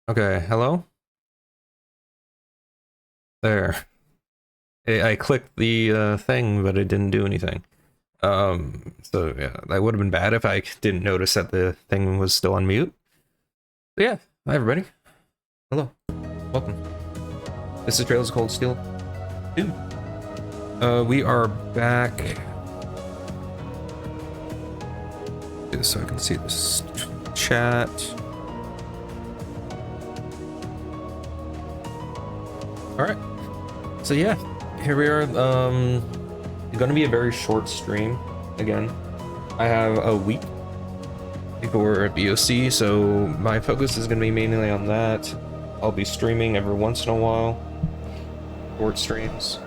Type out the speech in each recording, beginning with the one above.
Okay, hello? There. I clicked the thing, but it didn't do anything. So yeah, that would have been bad if I didn't notice that the thing was still on mute. But yeah, hi everybody. Hello. Welcome. This is Trails of Cold Steel 2. We are back. Just so I can see this chat. Alright. So yeah, here we are. It's gonna be a very short stream again. I have a week before BOC, so my focus is gonna be mainly on that. I'll be streaming every once in a while. Short streams.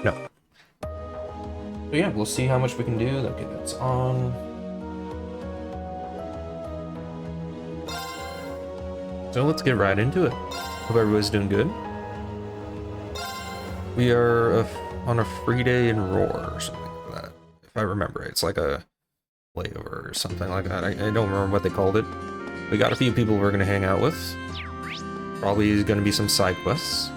No. So yeah, we'll see how much we can do. Okay, that's on. So let's get right into it. Hope everybody's doing good. We are on a free day in Roar or something like that. If I remember, it's like a layover or something like that. I don't remember what they called it. We got a few people we're gonna hang out with. Probably gonna be some side quests.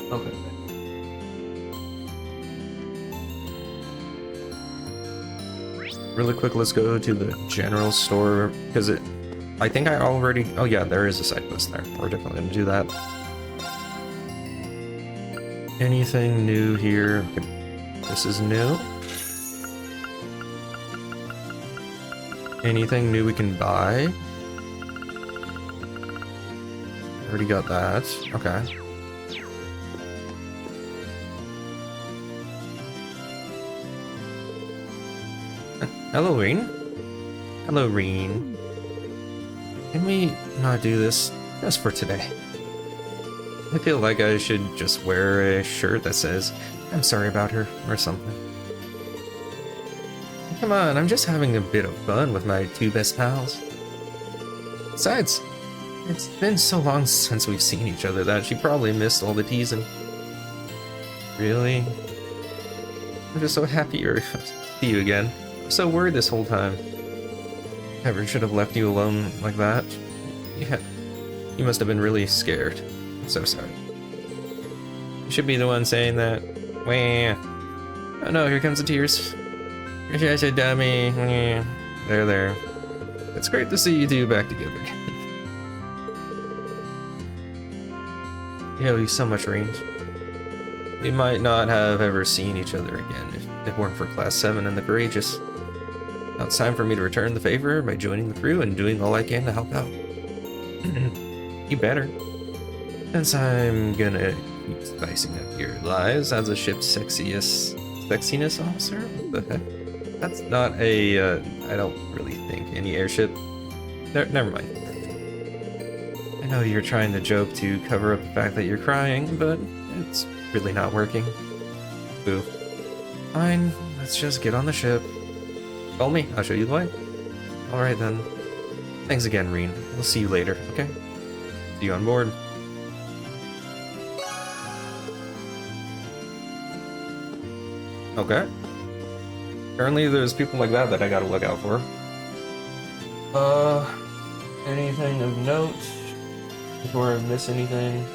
Okay. Really quick, let's go to the general store because I think I already. Oh yeah, there is a side quest there. We're definitely gonna do that. Anything new here? Okay. This is new. Anything new we can buy? Already got that. Okay. Hello, Reen. Hello, Reen. Can we not do this just for today? I feel like I should just wear a shirt that says, I'm sorry about her, or something. Come on, I'm just having a bit of fun with my two best pals. Besides, it's been so long since we've seen each other that she probably missed all the teasing. Really? I'm just so happy to see you again. I'm so worried this whole time. Never should have left you alone like that. Yeah, you must have been really scared. I'm so sorry. You should be the one saying that. Wah. Oh no, here comes the tears. You're such a dummy. Wah. There. It's great to see you two back together. You owe you so much, range. We might not have ever seen each other again if it weren't for Class 7 and the Courageous. Now it's time for me to return the favor by joining the crew and doing all I can to help out. You better. Since I'm gonna keep spicing up your lives as a ship's sexiness officer? What the heck? That's not a, I don't really think any airship. Never mind. I know you're trying to joke to cover up the fact that you're crying, but it's really not working. Boo. Fine, let's just get on the ship. Follow me, I'll show you the way. Alright then. Thanks again, Reen. We'll see you later, okay? See you on board. Okay. Apparently there's people like that I gotta look out for. Anything of note? Before I miss anything?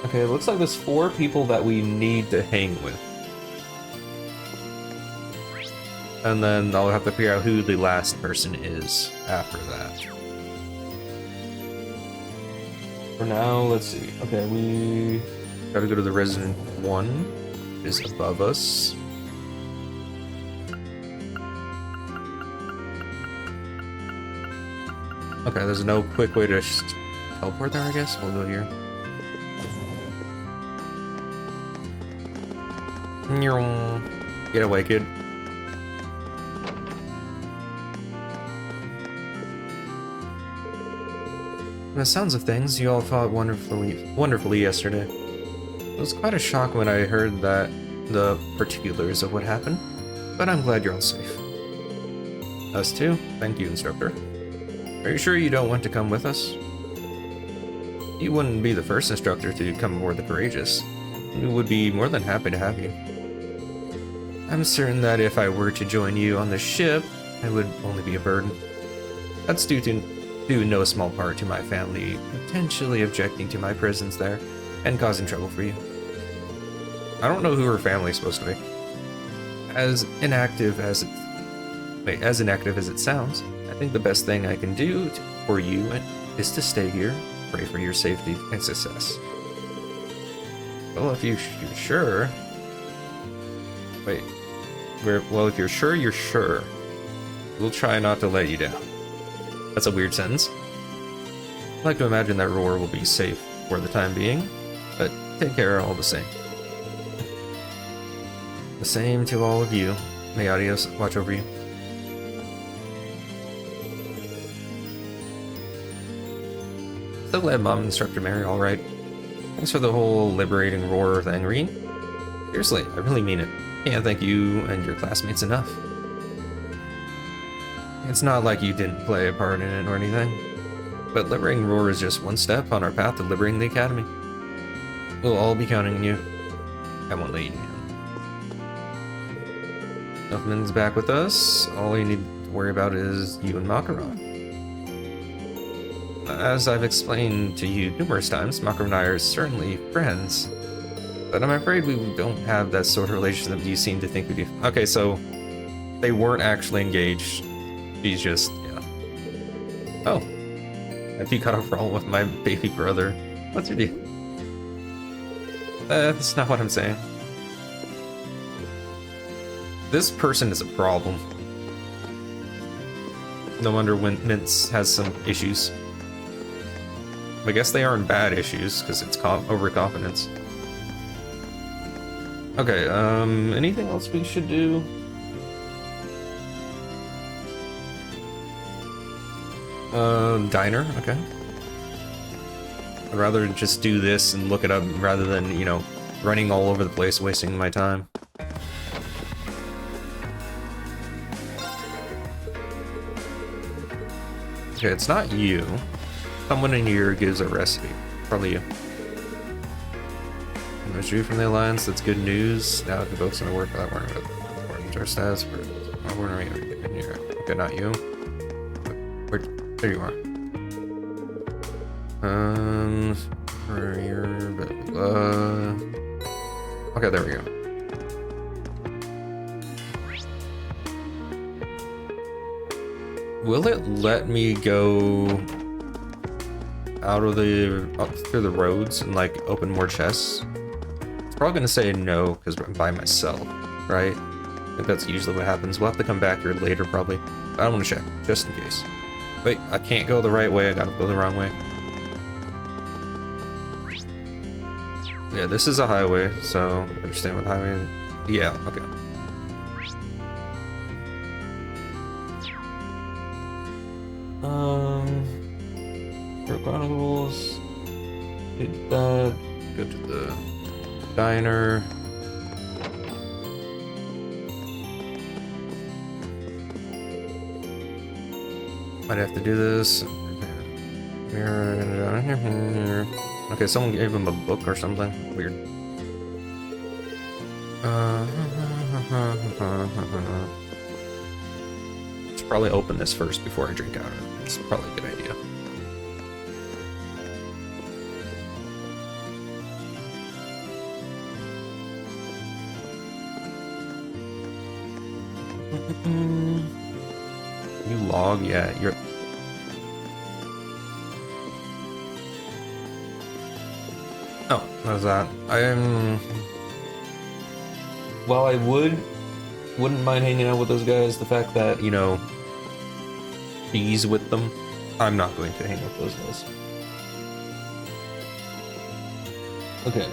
Okay, it looks like there's 4 people that we need to hang with. And then I'll have to figure out who the last person is after that. For now, let's see. Okay, we gotta go to the Resident 1. Is above us. Okay, there's no quick way to teleport there, I guess. We'll go here. Get away, kid. From the sounds of things, you all fought wonderfully yesterday. It was quite a shock when I heard the particulars of what happened, but I'm glad you're all safe. Us too. Thank you, instructor. Are you sure you don't want to come with us? You wouldn't be the first instructor to come aboard the Courageous. We would be more than happy to have you. I'm certain that if I were to join you on the ship, it would only be a burden. That's due no small part to my family potentially objecting to my presence there and causing trouble for you. I don't know who her family is supposed to be. As inactive as it sounds, I think the best thing I can do for you is to stay here, pray for your safety and success. Well, if you're sure. Wait. Well, if you're sure, you're sure. We'll try not to let you down. That's a weird sentence. I'd like to imagine that Roar will be safe for the time being, but take care all the same. The same to all of you. May Adios watch over you. So glad Mom and Instructor Mary all right. Thanks for the whole liberating Roar thing, Reen. Seriously, I really mean it. Can't thank you and your classmates enough. It's not like you didn't play a part in it or anything, but liberating Roar is just one step on our path to liberating the Academy. We'll all be counting on you. I won't let you down. Elfman's back with us. All you need to worry about is you and Makarov. As I've explained to you numerous times, Makarov and I are certainly friends, but I'm afraid we don't have that sort of relationship you seem to think we do. Okay, so they weren't actually engaged. She's just, yeah. Oh. Have you got a problem with my baby brother? What's your deal? That's not what I'm saying. This person is a problem. No wonder Mintz has some issues. I guess they aren't bad issues, because it's overconfidence. Okay, anything else we should do? Diner, okay. I'd rather just do this and look it up rather than, you know, running all over the place, wasting my time. Okay, it's not you. Someone in here gives a recipe. Probably you. Withdrew from the Alliance, that's good news. Now the folks in the work without worrying about our status. Okay, not you. Where, there you are. Career, okay, there we go. Will it let me go out of up through the roads and like open more chests? It's probably gonna say no because I'm by myself, right? I think that's usually what happens. We'll have to come back here later probably. But I want to check just in case. Wait, I can't go the right way. I gotta go the wrong way. Yeah, this is a highway, so understand what highway. Yeah, okay. For Chronicles, hit that, go to the diner. Might have to do this. Okay, someone gave him a book or something. Weird. Should probably open this first before I drink out of it. It's probably a good idea. You log, yeah, you're. Oh, what is that? While I wouldn't mind hanging out with those guys, the fact that, you know, he's with them, I'm not going to hang with those guys. Okay.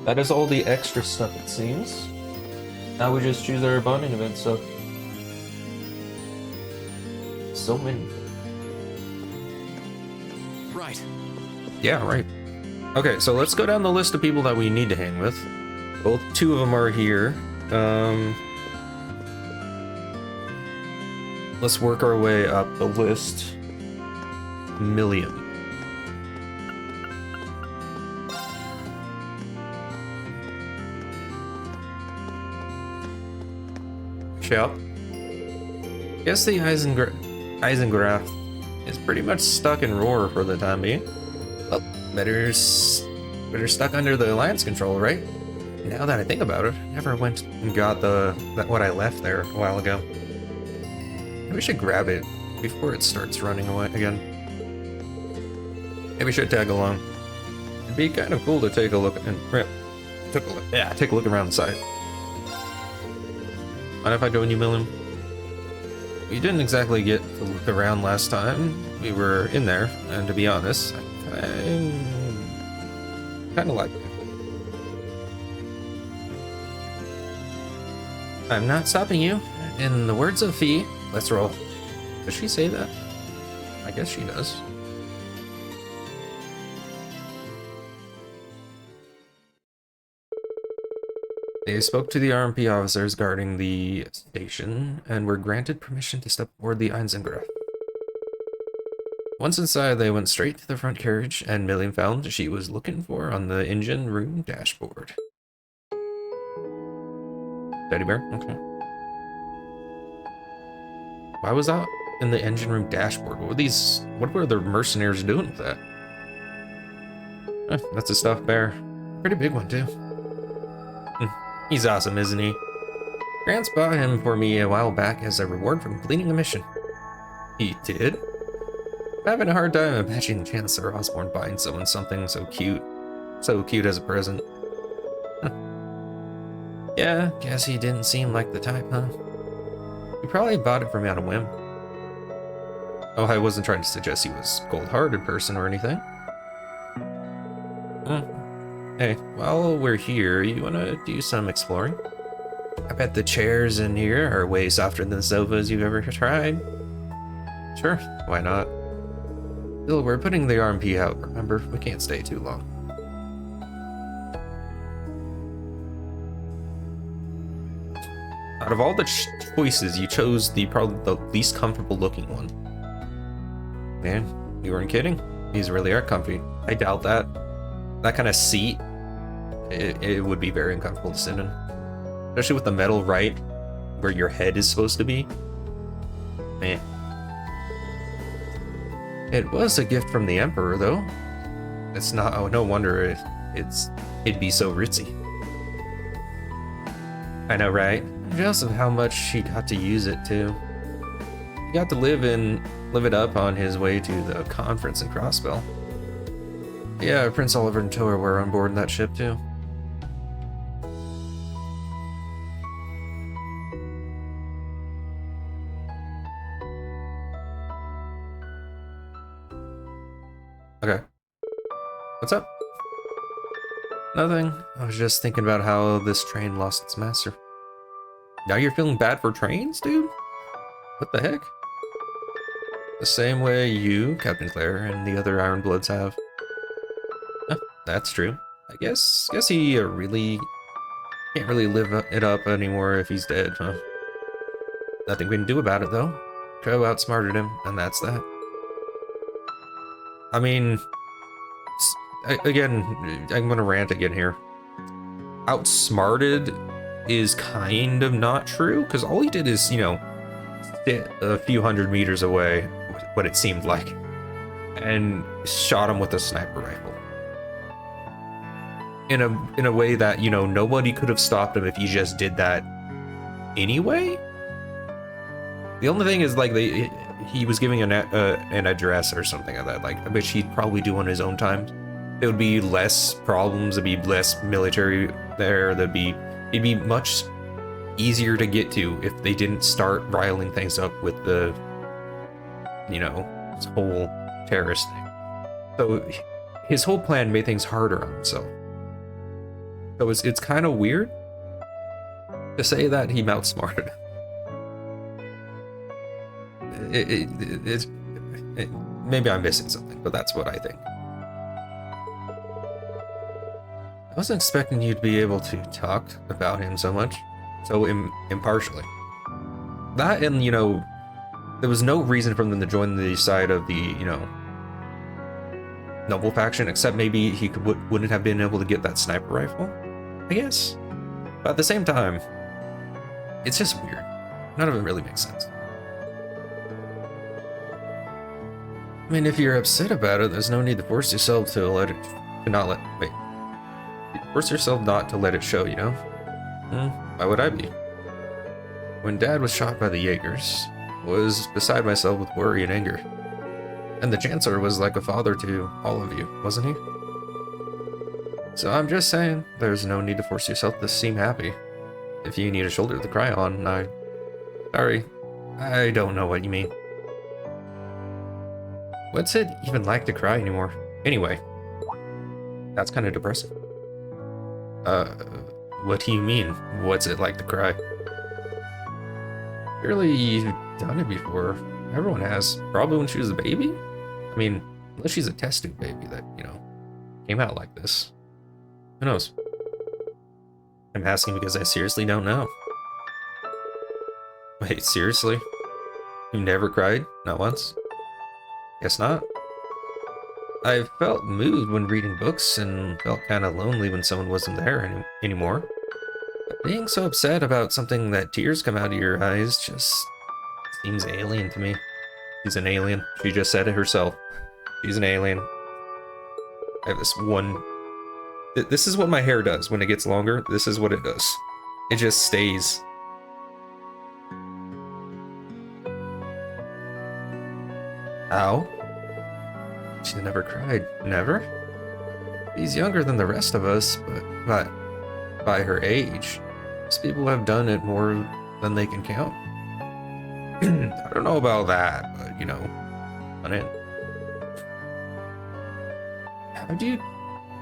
That is all the extra stuff, it seems. Now we just choose our bonding event stuff. So many. Right. Yeah, right. Okay, so let's go down the list of people that we need to hang with. Both two of them are here. Let's work our way up the list. Million. Yep. Guess the Eisengraf is pretty much stuck in Roar for the time being. Well, better stuck under the Alliance control, right? Now that I think about it, I never went and got what I left there a while ago. Maybe we should grab it before it starts running away again. Maybe we should tag along. It'd be kind of cool to take a look and take a look around the site. Mind if I join you, Million? We didn't exactly get to look around last time. We were in there, and to be honest, I kind of like it. I'm not stopping you. In the words of Fee, let's roll. Does she say that? I guess she does. They spoke to the RMP officers guarding the station and were granted permission to step aboard the Eisengraf. Once inside, they went straight to the front carriage, and Million found she was looking for on the engine room dashboard. Teddy bear? Okay. Why was that in the engine room dashboard? What were the mercenaries doing with that? That's a stuffed bear. Pretty big one, too. He's awesome, isn't he? Grants bought him for me a while back as a reward for completing a mission. He did? I'm having a hard time imagining Chancellor Osborne buying someone something so cute. So cute as a present. Yeah, guess he didn't seem like the type, huh? He probably bought it for me on a whim. Oh, I wasn't trying to suggest he was a cold-hearted person or anything. Hey, while we're here, you wanna do some exploring? I bet the chairs in here are way softer than the sofas you've ever tried. Sure, why not? Still, we're putting the RMP out, remember? We can't stay too long. Out of all the choices, you chose probably the least comfortable looking one. Man, you weren't kidding. These really are comfy. I doubt that. That kind of seat, it would be very uncomfortable to sit in. Especially with the metal right where your head is supposed to be. Man. It was a gift from the Emperor, though. It's not, oh, no wonder it'd be so ritzy. I know, right? I'm jealous of how much she got to use it, too. He got to live it up on his way to the conference in Crossbell. Yeah, Prince Oliver and Toa were on board that ship, too. Okay. What's up? Nothing. I was just thinking about how this train lost its master. Now you're feeling bad for trains, dude? What the heck? The same way you, Captain Claire, and the other Ironbloods have. That's true. I guess he really can't really live it up anymore if he's dead, huh? Nothing we can do about it, though. Crow outsmarted him, and that's that. I mean, again, I'm gonna rant again here. Outsmarted is kind of not true, because all he did is, sit a few hundred meters away, what it seemed like, and shot him with a sniper rifle. In a way that, nobody could have stopped him if he just did that anyway. The only thing is, like, he was giving an address or something like that, like, which he'd probably do on his own time. There would be less problems, there'd be less military there, it'd be much easier to get to if they didn't start riling things up with the, this whole terrorist thing. So his whole plan made things harder on himself. So it's kind of weird to say that he outsmarted. Maybe I'm missing something, but that's what I think. I wasn't expecting you to be able to talk about him so much, so impartially. That and, you know, there was no reason for them to join the side of the, you know, noble faction, except maybe he wouldn't have been able to get that sniper rifle, I guess. But at the same time, it's just weird. None of it really makes sense. I mean, if you're upset about it, there's no need to force yourself to force yourself not to let it show, you know? Why would I be? When Dad was shot by the Jaegers, I was beside myself with worry and anger. And the Chancellor was like a father to all of you, wasn't he? So I'm just saying, there's no need to force yourself to seem happy. If you need a shoulder to cry on, sorry, I don't know what you mean. What's it even like to cry anymore? Anyway, that's kind of depressing. What do you mean? What's it like to cry? Surely you've done it before. Everyone has. Probably when she was a baby? I mean, unless she's a test tube baby that, you know, came out like this. Who knows? I'm asking because I seriously don't know. Wait, seriously? You never cried? Not once? Guess not. I felt moved when reading books and felt kind of lonely when someone wasn't there anymore. But being so upset about something that tears come out of your eyes just seems alien to me. She's an alien. She just said it herself. She's an alien. I have this one... This is what my hair does when it gets longer. This is what it does. It just stays. Ow. She never cried. Never? She's younger than the rest of us, but by her age, most people have done it more than they can count. I don't know about that, but you know, on it. How'd you...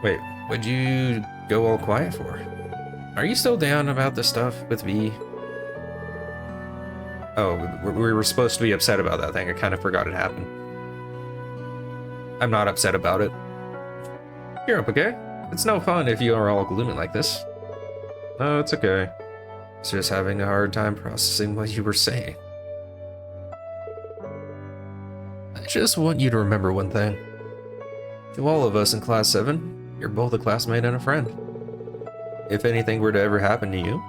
Wait, what'd you go all quiet for? Are you still down about this stuff with V? Oh, we were supposed to be upset about that thing. I kind of forgot it happened. I'm not upset about it. You're up, okay? It's no fun if you are all gloomy like this. No, it's okay. It's just having a hard time processing what you were saying. I just want you to remember one thing. To all of us in Class 7, you're both a classmate and a friend. If anything were to ever happen to you,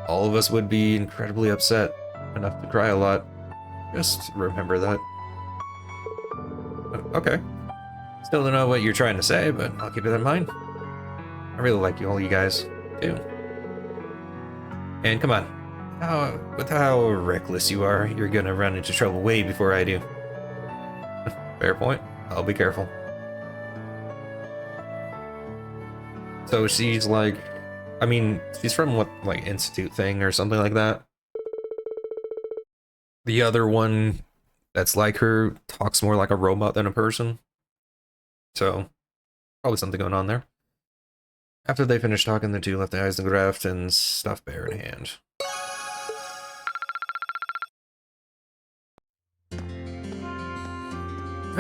all of us would be incredibly upset, enough to cry a lot. Just remember that. Okay. Still don't know what you're trying to say, but I'll keep it in mind. I really like all you guys, too. And come on. With how reckless you are, you're gonna run into trouble way before I do. Fair point. I'll be careful. So she's like... I mean, she's from what, like, Institute thing or something like that? The other one that's like her talks more like a robot than a person. So, probably something going on there. After they finished talking, the two left the Eisengraft and stuff bear in hand.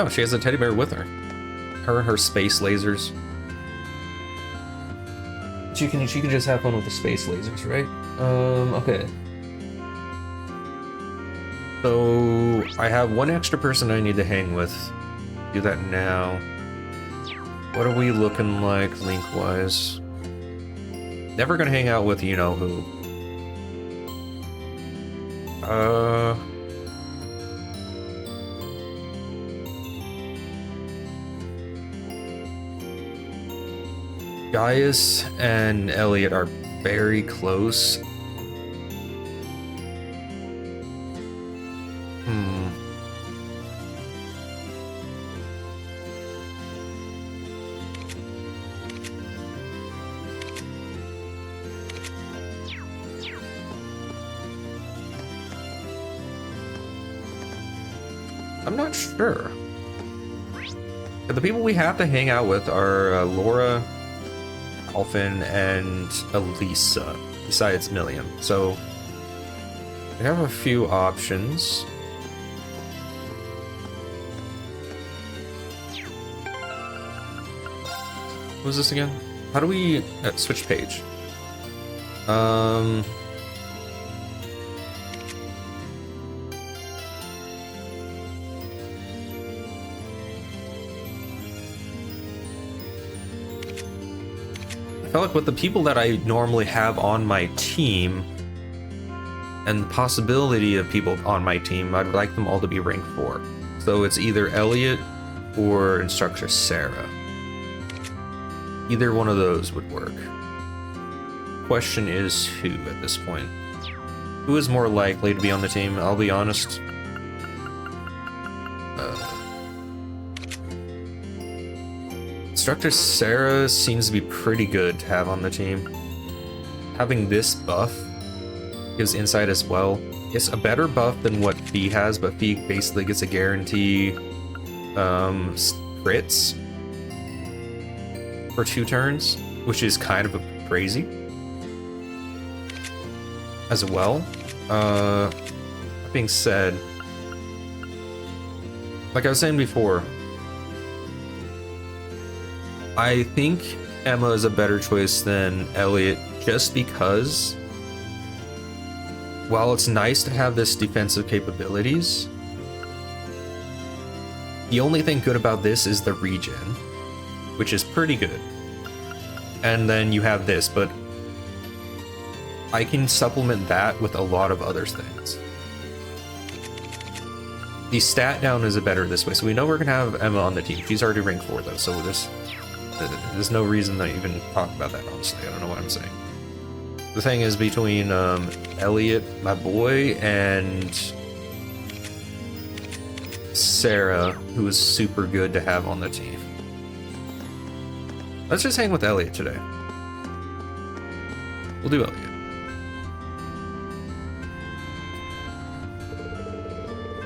Oh, she has a teddy bear with her. Her and her space lasers. She can just have fun with the space lasers, right? Okay. So, I have one extra person I need to hang with. Do that now. What are we looking like, link-wise? Never gonna hang out with you-know-who. Gaius and Elliot are very close. I'm not sure. The people we have to hang out with are Laura, Alphen, and Elisa, besides Milliam. So we have a few options. Who's this again? How do we switch page? I felt like with the people that I normally have on my team and the possibility of people on my team, I'd like them all to be rank 4. So it's either Elliot or Instructor Sarah. Either one of those would work. Question is who at this point? Who is more likely to be on the team? I'll be honest. Instructor Sarah seems to be pretty good to have on the team. Having this buff gives insight as well. It's a better buff than what Fee has, but Fee basically gets a guarantee crits for 2 turns, which is kind of crazy as well. That being said, like I was saying before, I think Emma is a better choice than Elliot just because while it's nice to have this defensive capabilities, the only thing good about this is the regen, which is pretty good. And then you have this, but I can supplement that with a lot of other things. The stat down is better this way, so we know we're gonna have Emma on the team. She's already rank 4 though, so there's no reason to even talk about that, honestly. I don't know what I'm saying. The thing is between Elliot, my boy, and Sarah, who is super good to have on the team. Let's just hang with Elliot today. We'll do Elliot.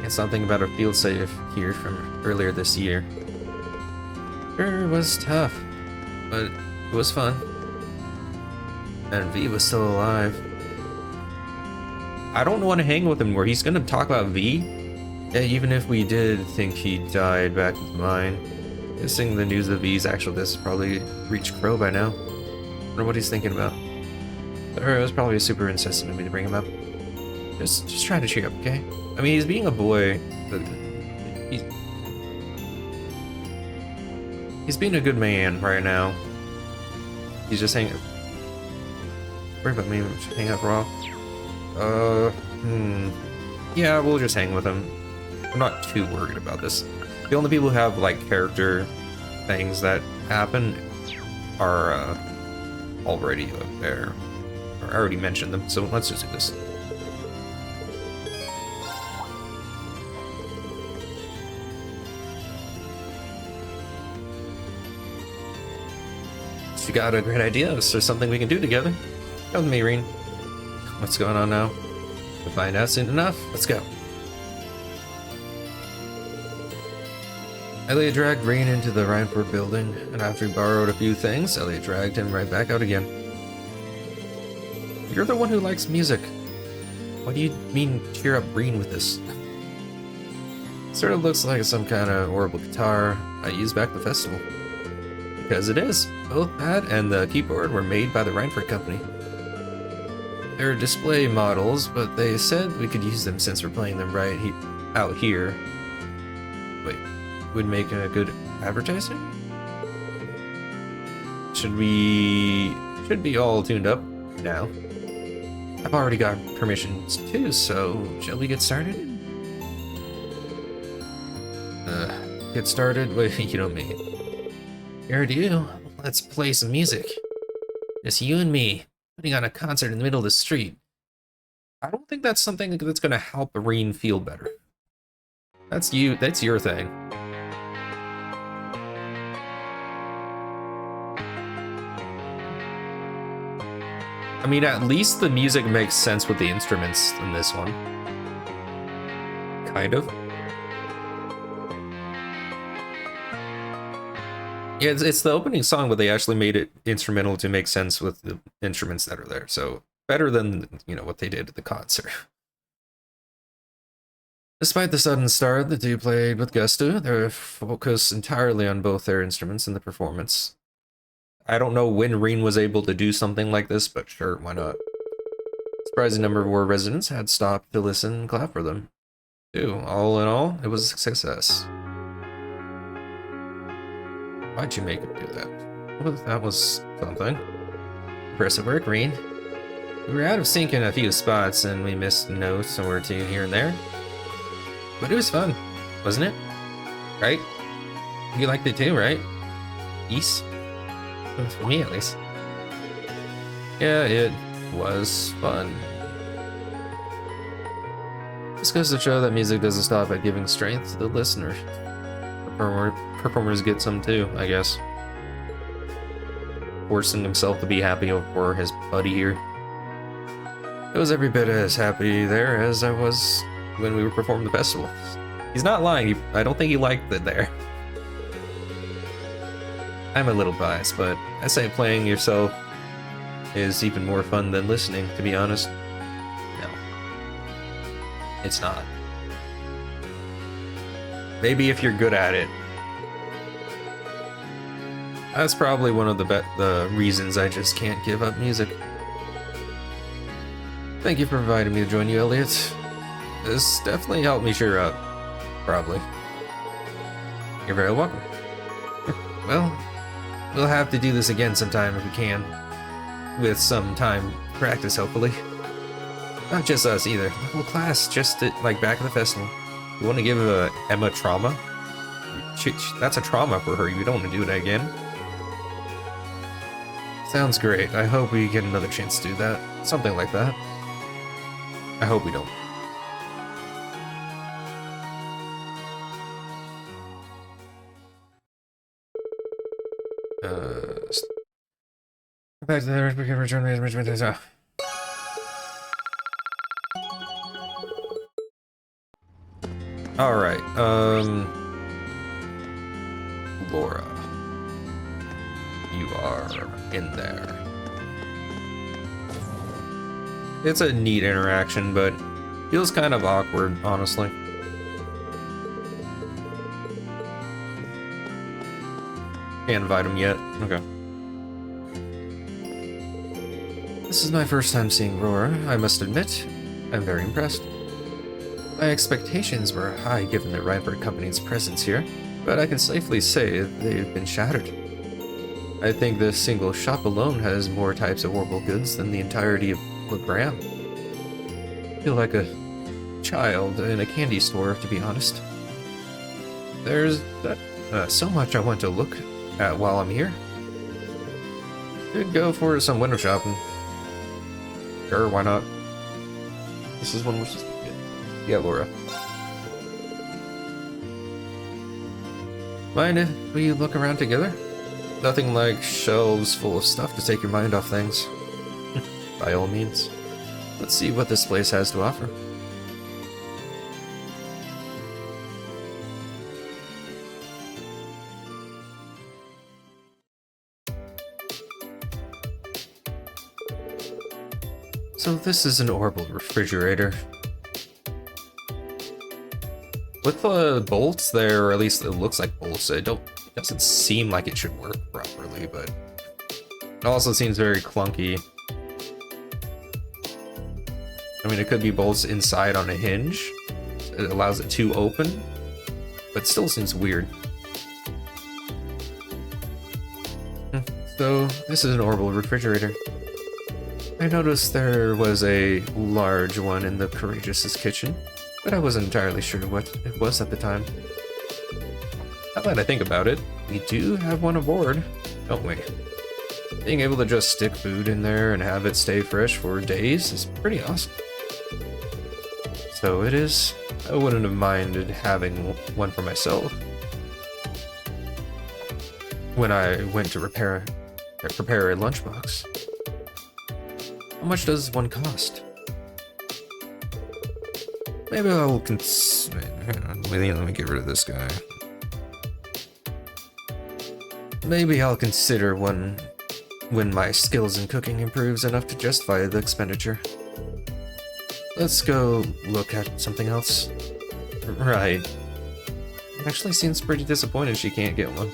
And something about a field save here from earlier this year. Sure, it was tough, but it was fun. And V was still alive. I don't want to hang with him where he's gonna talk about V. Yeah, even if we did think he died back with mine. Guessing the news of V's actual death has probably reached Crow by now. I wonder what he's thinking about. Or it was probably super incessant of me to bring him up. Just try to cheer up, okay? I mean, he's being a boy, but he's being a good man right now. He's just hanging. Worry about me, hang out for a while. Yeah, we'll just hang with him. I'm not too worried about this. The only people who have like character things that happen are already up there. I already mentioned them, so let's just do this. If you got a great idea, is there something we can do together? Come with me, Reen. What's going on now? We'll find out soon enough. Let's go. Elliot dragged Reen into the Rhineford building, and after he borrowed a few things, Elliot dragged him right back out again. You're the one who likes music. What do you mean cheer up Reen with this? Sort of looks like some kind of horrible guitar I used back at the festival. Because it is. Both that and the keyboard were made by the Rhineford company. They're display models, but they said we could use them since we're playing them out here. Wait, would make a good advertising? Should be all tuned up now. I've already got permissions too, so shall we get started? Get started? Wait, you know me. Here do. Let's play some music. Just you and me, putting on a concert in the middle of the street. I don't think that's something that's gonna help Reen feel better. That's your thing. I mean, at least the music makes sense with the instruments in this one. Kind of. Yeah, it's the opening song, but they actually made it instrumental to make sense with the instruments that are there. So better than, what they did at the concert. Despite the sudden start, the two played with gusto. They were focused entirely on both their instruments in the performance. I don't know when Reen was able to do something like this, but sure, why not? Surprising number of War residents had stopped to listen and clap for them. Too. All in all, it was a success. Why'd you make him do that? Well, that was something. Impressive work, Reen. We were out of sync in a few spots, and we missed a note or two here and there. But it was fun, wasn't it? Right? You liked it too, right? East? For me, at least. Yeah, it was fun. This goes to show that music doesn't stop at giving strength to the listener. Performers get some too, I guess. Forcing himself to be happy for his buddy here. I was every bit as happy there as I was when we were performing the festival. He's not lying, I don't think he liked it there. I'm a little biased, but I say playing yourself is even more fun than listening, to be honest. No. It's not. Maybe if you're good at it. That's probably one of the reasons I just can't give up music. Thank you for inviting me to join you, Elliot. This definitely helped me cheer up. Probably. You're very welcome. Well, we'll have to do this again sometime if we can. With some time practice, hopefully. Not just us either. The whole class, just like back at the festival. You want to give Emma trauma? That's a trauma for her. You don't want to do it again. Sounds great. I hope we get another chance to do that. Something like that. I hope we don't. Back to the return management. Alright, Laura. You are in there. It's a neat interaction, but feels kind of awkward, honestly. Can't invite him yet. Okay. This is my first time seeing Roar, I must admit. I'm very impressed. My expectations were high given the Reinberg Company's presence here, but I can safely say they've been shattered. I think this single shop alone has more types of Orbital goods than the entirety of Legram. I feel like a child in a candy store, to be honest. There's so much I want to look at while I'm here. Could go for some window shopping. Sure, why not? This is one which is good. Yeah, Laura. Mind if we look around together? Nothing like shelves full of stuff to take your mind off things. By all means. Let's see what this place has to offer. So this is an Orbital refrigerator. With the bolts there, or at least it looks like bolts, it doesn't seem like it should work properly, but it also seems very clunky. I mean, it could be bolts inside on a hinge. It allows it to open, but still seems weird. So this is an Orbital refrigerator. I noticed there was a large one in the Courageous' kitchen, but I wasn't entirely sure what it was at the time. Now that I think about it, we do have one aboard, don't we? Being able to just stick food in there and have it stay fresh for days is pretty awesome. So it is. I wouldn't have minded having one for myself. When I went to prepare a lunchbox. How much does one cost? Maybe I'll hang on, let me get rid of this guy. Maybe I'll consider one when my skills in cooking improves enough to justify the expenditure. Let's go look at something else. Right. Actually seems pretty disappointed she can't get one.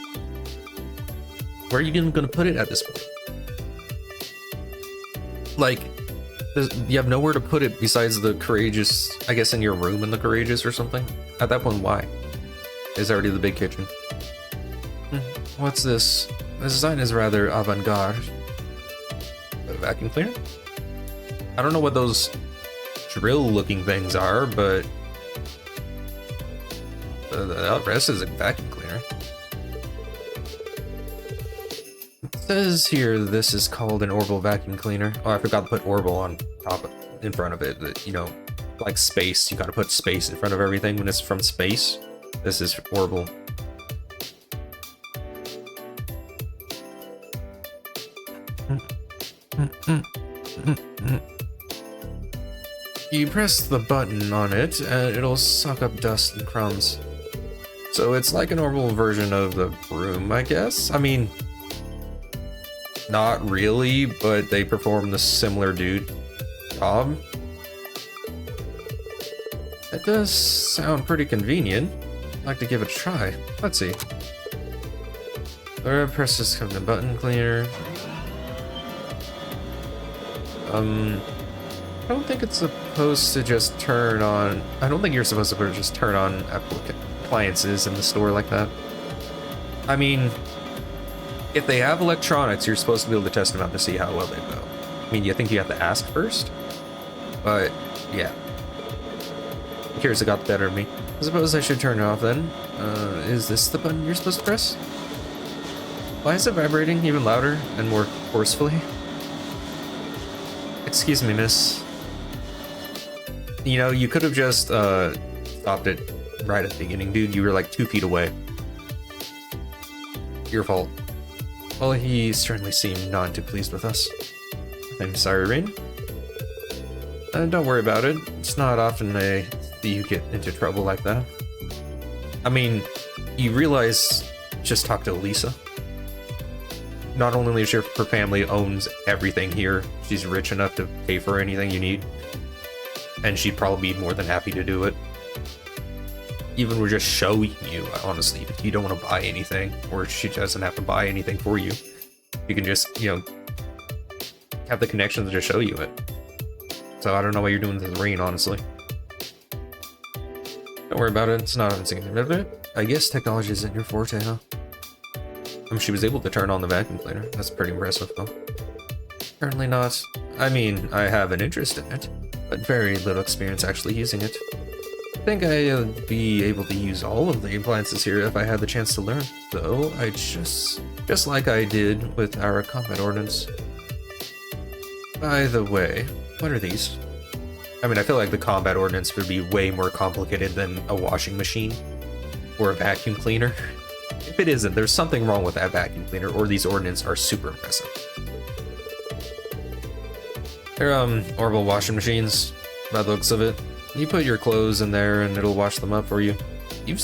Where are you even gonna put it at this point? Like, you have nowhere to put it besides the Courageous, I guess in your room in the Courageous or something? At that point, why? There's already the big kitchen. What's this? The design is rather avant-garde. A vacuum cleaner? I don't know what those drill-looking things are, but the rest is a vacuum cleaner. It says here this is called an Orbital vacuum cleaner. Oh, I forgot to put Orbital on top of, in front of it. That, you know, like space. You gotta put space in front of everything when it's from space. This is Orbital. You press the button on it and it'll suck up dust and crumbs. So it's like an Orbital version of the broom, I guess? I mean, not really, but they perform the similar job. It does sound pretty convenient. I'd like to give it a try. Let's see. Press this kind of button cleaner. I don't think it's supposed to just turn on. I don't think you're supposed to just turn on appliances in the store like that. I mean, if they have electronics, you're supposed to be able to test them out to see how well they go. I mean, you think you have to ask first? But, yeah. Curious, it got the better of me. I suppose I should turn it off then. Is this the button you're supposed to press? Why is it vibrating even louder and more forcefully? Excuse me, miss. You know, you could have just stopped it right at the beginning, dude. You were like 2 feet away. Your fault. Well, he certainly seemed not too pleased with us. I'm sorry, Rain. Don't worry about it. It's not often I see you get into trouble like that. I mean, you realize, just talk to Elisa. Not only is her family owns everything here, she's rich enough to pay for anything you need. And she'd probably be more than happy to do it. Even with just showing you, honestly, if you don't want to buy anything, or she doesn't have to buy anything for you, you can just, you know, have the connections to show you it. So I don't know what you're doing to the Rain, honestly. Don't worry about it, it's not insignificant. I guess technology isn't your forte, huh? She was able to turn on the vacuum cleaner. That's pretty impressive, though. Apparently not. I mean, I have an interest in it, but very little experience actually using it. I think I'd be able to use all of the appliances here if I had the chance to learn, though I just like I did with our combat ordnance. By the way, what are these? I mean, I feel like the combat ordnance would be way more complicated than a washing machine or a vacuum cleaner. If it isn't, there's something wrong with that vacuum cleaner, or these ordnance are super impressive. They're Orbital washing machines, by the looks of it. You put your clothes in there and it'll wash them up for you. Did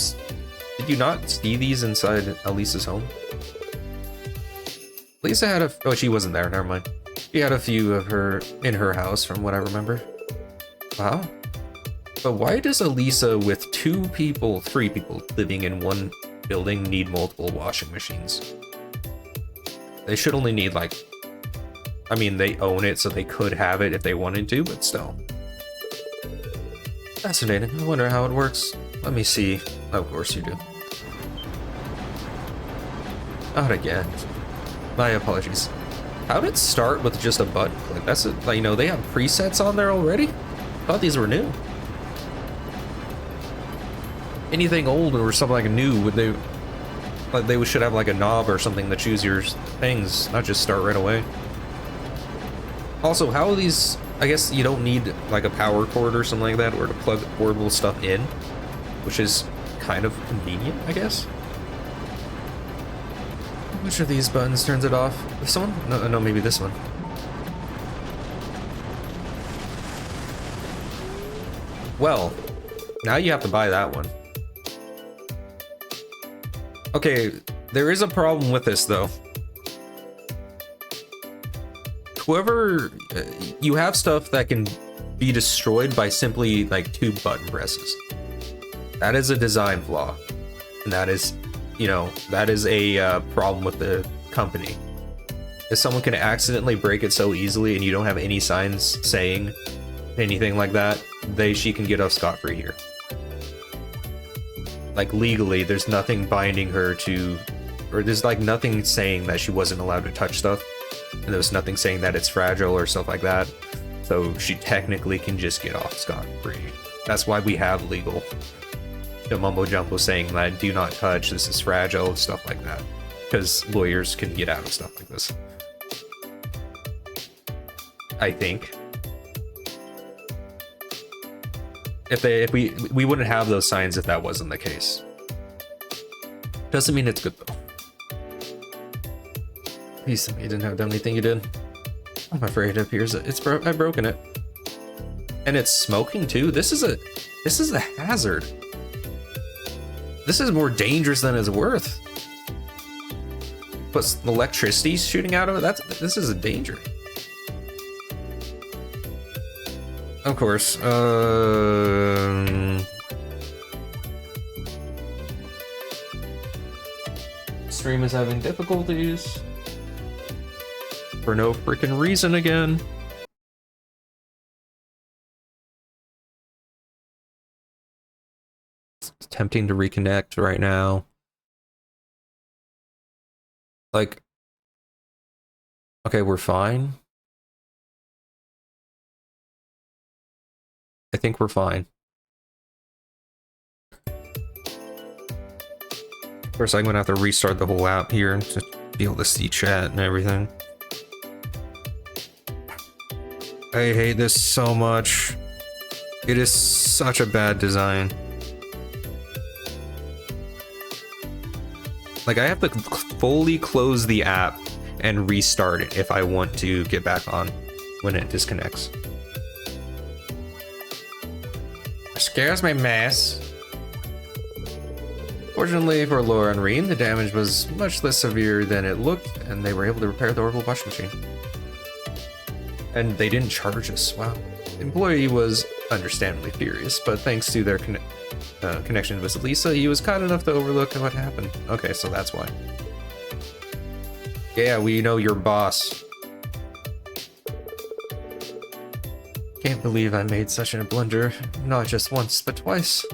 you not see these inside Elisa's home? Lisa had oh, she wasn't there, never mind. She had a few of her in her house from what I remember. Wow. But why does Elisa with 3 people living in one building need multiple washing machines? They should only need like, I mean, they own it, so they could have it if they wanted to, but still. Fascinating. I wonder how it works. Let me see. Of course you do. Not again. My apologies. How did it start with just a button click? That's it. Like, you know, they have presets on there already? I thought these were new. Anything old or something like new, would they should have like a knob or something to choose your things, not just start right away. Also, how are these? I guess you don't need like a power cord or something like that, or to plug portable stuff in, which is kind of convenient, I guess. Which of these buttons turns it off? This one? No, maybe this one. Well, now you have to buy that one. Okay, there is a problem with this though. Whoever, you have stuff that can be destroyed by simply like 2 button presses. That is a design flaw. And that is, you know, that is a problem with the company. If someone can accidentally break it so easily and you don't have any signs saying anything like that, she can get off scot-free here. Like, legally, there's nothing binding her to, or there's like nothing saying that she wasn't allowed to touch stuff, and there's nothing saying that it's fragile or stuff like that, so she technically can just get off scot-free. That's why we have legal. The mumbo jumbo saying that do not touch, this is fragile, stuff like that, because lawyers can get out of stuff like this, I think. If we wouldn't have those signs if that wasn't the case. Doesn't mean it's good though. You said you didn't have done anything you did. I'm afraid it appears that I've broken it. And it's smoking too. This is a hazard. This is more dangerous than it's worth. But electricity shooting out of it, this is a danger. Of course. Stream is having difficulties. For no freaking reason again. It's tempting to reconnect right now. Like, okay, we're fine. I think we're fine. Of course, I'm gonna have to restart the whole app here to be able to see chat and everything. I hate this so much. It is such a bad design. Like, I have to fully close the app and restart it if I want to get back on when it disconnects. Scares me, mess. Fortunately for Laura and Reem, the damage was much less severe than it looked, and they were able to repair the orbital washing machine. And they didn't charge us. Wow. The employee was understandably furious, but thanks to their connection with Lisa, he was kind enough to overlook what happened. Okay, so that's why. Yeah, we know your boss. Can't believe I made such a blunder, not just once, but twice.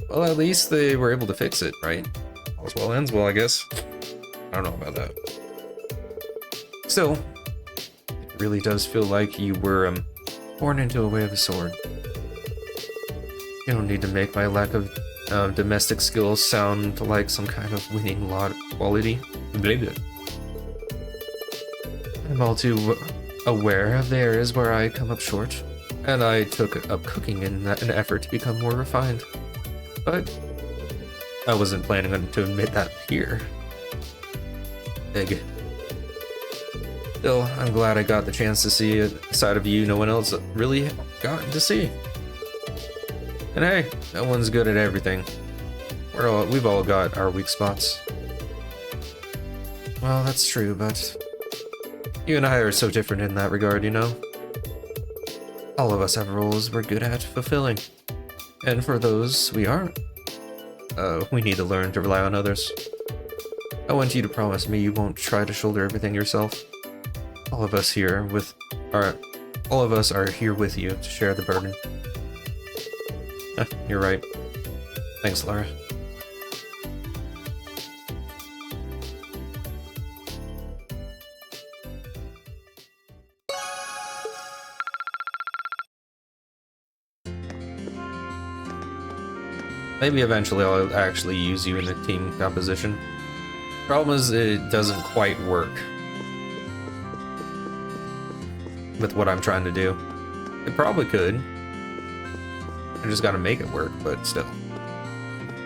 Well, at least they were able to fix it, right? All's well ends well, I guess. I don't know about that. Still, it really does feel like you were born into a way of a sword. You don't need to make my lack of domestic skills sound like some kind of winning lot quality. I'm all too aware of the areas where I come up short, and I took up cooking in an effort to become more refined. But I wasn't planning to admit that here. Big. Still, I'm glad I got the chance to see a side of you no one else really gotten to see. And hey, no one's good at everything. We've all got our weak spots. Well, that's true, but you and I are so different in that regard, you know? All of us have roles we're good at fulfilling. And for those we aren't, we need to learn to rely on others. I want you to promise me you won't try to shoulder everything yourself. All of us are here with you to share the burden. You're right. Thanks, Lara. Maybe eventually I'll actually use you in the team composition. Problem is, it doesn't quite work with what I'm trying to do. It probably could. I just gotta make it work, but still.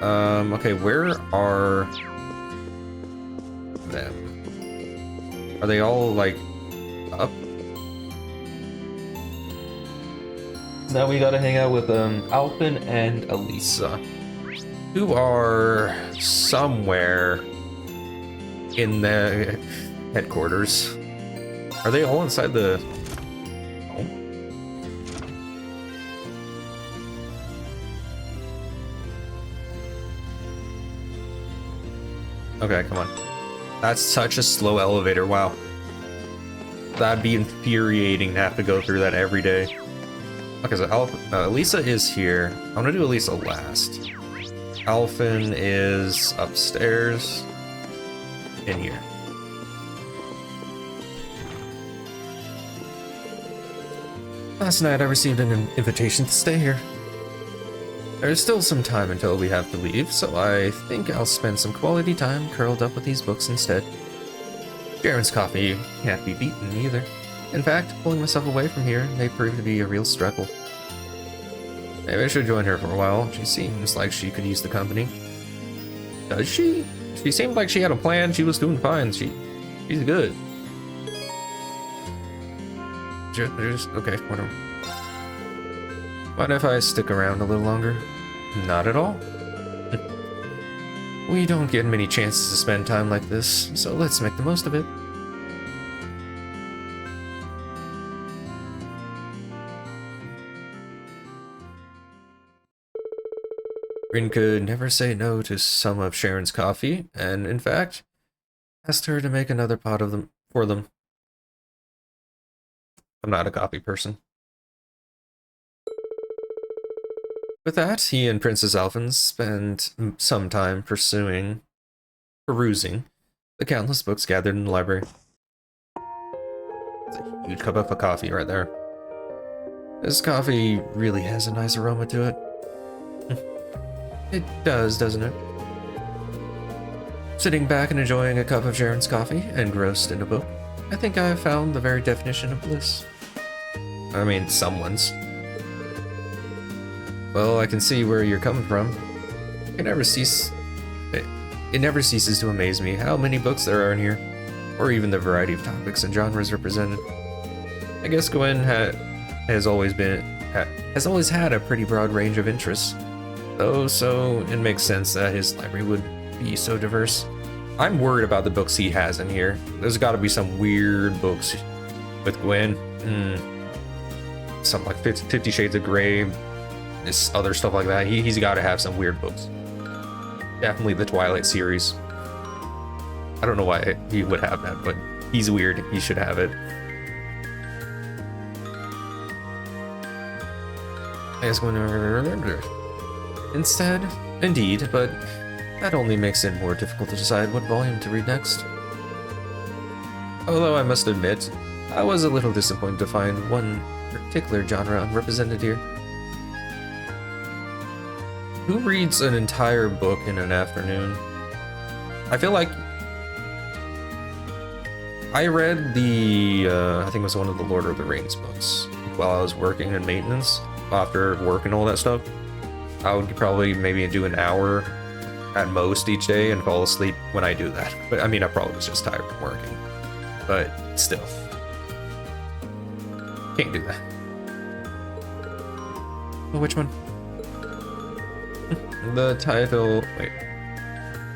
Okay, where are them? Are they all, like, up? Now we gotta hang out with Alpin and Elisa, who are somewhere in the headquarters. Are they all inside the home? Okay, come on. That's such a slow elevator, wow. That'd be infuriating to have to go through that every day. Okay, so Elisa is here. I'm gonna do Elisa last. Alphen is upstairs. In here. Last night I received an invitation to stay here. There's still some time until we have to leave, so I think I'll spend some quality time curled up with these books instead. Sharon's coffee can't be beaten either. In fact, pulling myself away from here may prove to be a real struggle. Maybe I should join her for a while. She seems like she could use the company. Does she? She seemed like she had a plan. She was doing fine. She's good. Okay, whatever. Mind if I stick around a little longer? Not at all. We don't get many chances to spend time like this, so let's make the most of it. Rin could never say no to some of Sharon's coffee, and in fact, asked her to make another pot of them for them. I'm not a coffee person. With that, he and Princess Alphen spent some time perusing the countless books gathered in the library. It's a huge cup of coffee right there. This coffee really has a nice aroma to it. It does, doesn't it? Sitting back and enjoying a cup of Sharon's coffee, engrossed in a book, I think I have found the very definition of bliss. I mean, someone's. Well, I can see where you're coming from. It never ceases to amaze me how many books there are in here, or even the variety of topics and genres represented. I guess Gwen has always had a pretty broad range of interests, though, so it makes sense that his library would be so diverse. I'm worried about the books he has in here. There's got to be some weird books with Gwen. Something like 50 Shades of Grey. This other stuff like that. He's got to have some weird books. Definitely the Twilight series. I don't know why he would have that, but he's weird. He should have it. I guess going to instead, indeed, but that only makes it more difficult to decide what volume to read next. Although I must admit, I was a little disappointed to find one particular genre unrepresented here. Who reads an entire book in an afternoon? I feel like I read I think it was one of the Lord of the Rings books while I was working in maintenance after work and all that stuff. I would probably maybe do an hour at most each day and fall asleep when I do that. But I mean, I probably was just tired from working. But still. Can't do that. Oh, which one? The title, wait.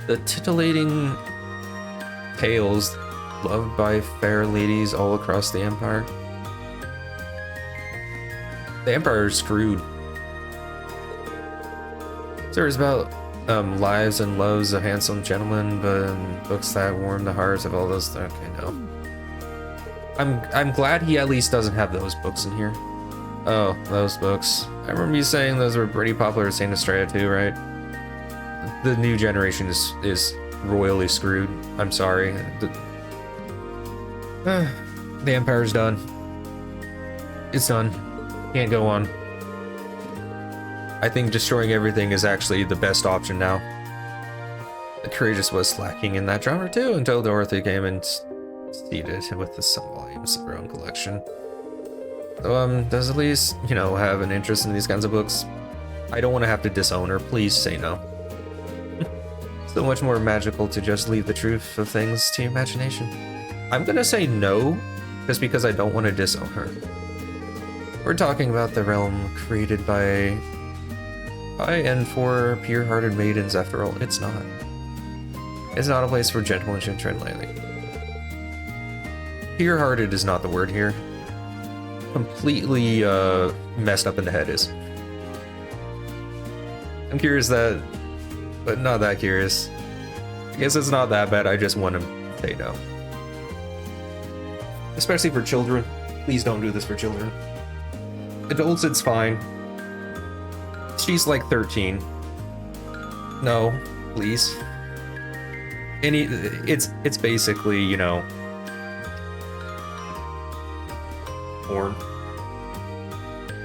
The titillating tales loved by fair ladies all across the Empire. The Empire is screwed. Stories about lives and loves of handsome gentlemen, but books that warm the hearts of all those. Okay, no. I'm glad he at least doesn't have those books in here. Oh, those books. I remember you saying those were pretty popular at Saint Estrella too, right? The new generation is royally screwed. I'm sorry. The Empire's done. It's done. Can't go on. I think destroying everything is actually the best option now. The Courageous was lacking in that genre too until Dorothy came and seeded with some volumes of her own collection. So, does Elise, have an interest in these kinds of books? I don't want to have to disown her. Please say no. So much more magical to just leave the truth of things to your imagination. I'm gonna say no, just because I don't want to disown her. We're talking about the realm created by and for pure-hearted maidens, after all. It's not. It's not a place for gentlemen to tread lightly. Pure-hearted is not the word here. Completely messed up in the head is. I'm curious but not that curious. I guess it's not that bad. I just want to say no. Especially for children. Please don't do this for children. Adults, it's fine. She's like 13. No, please. It's basically, you know, porn.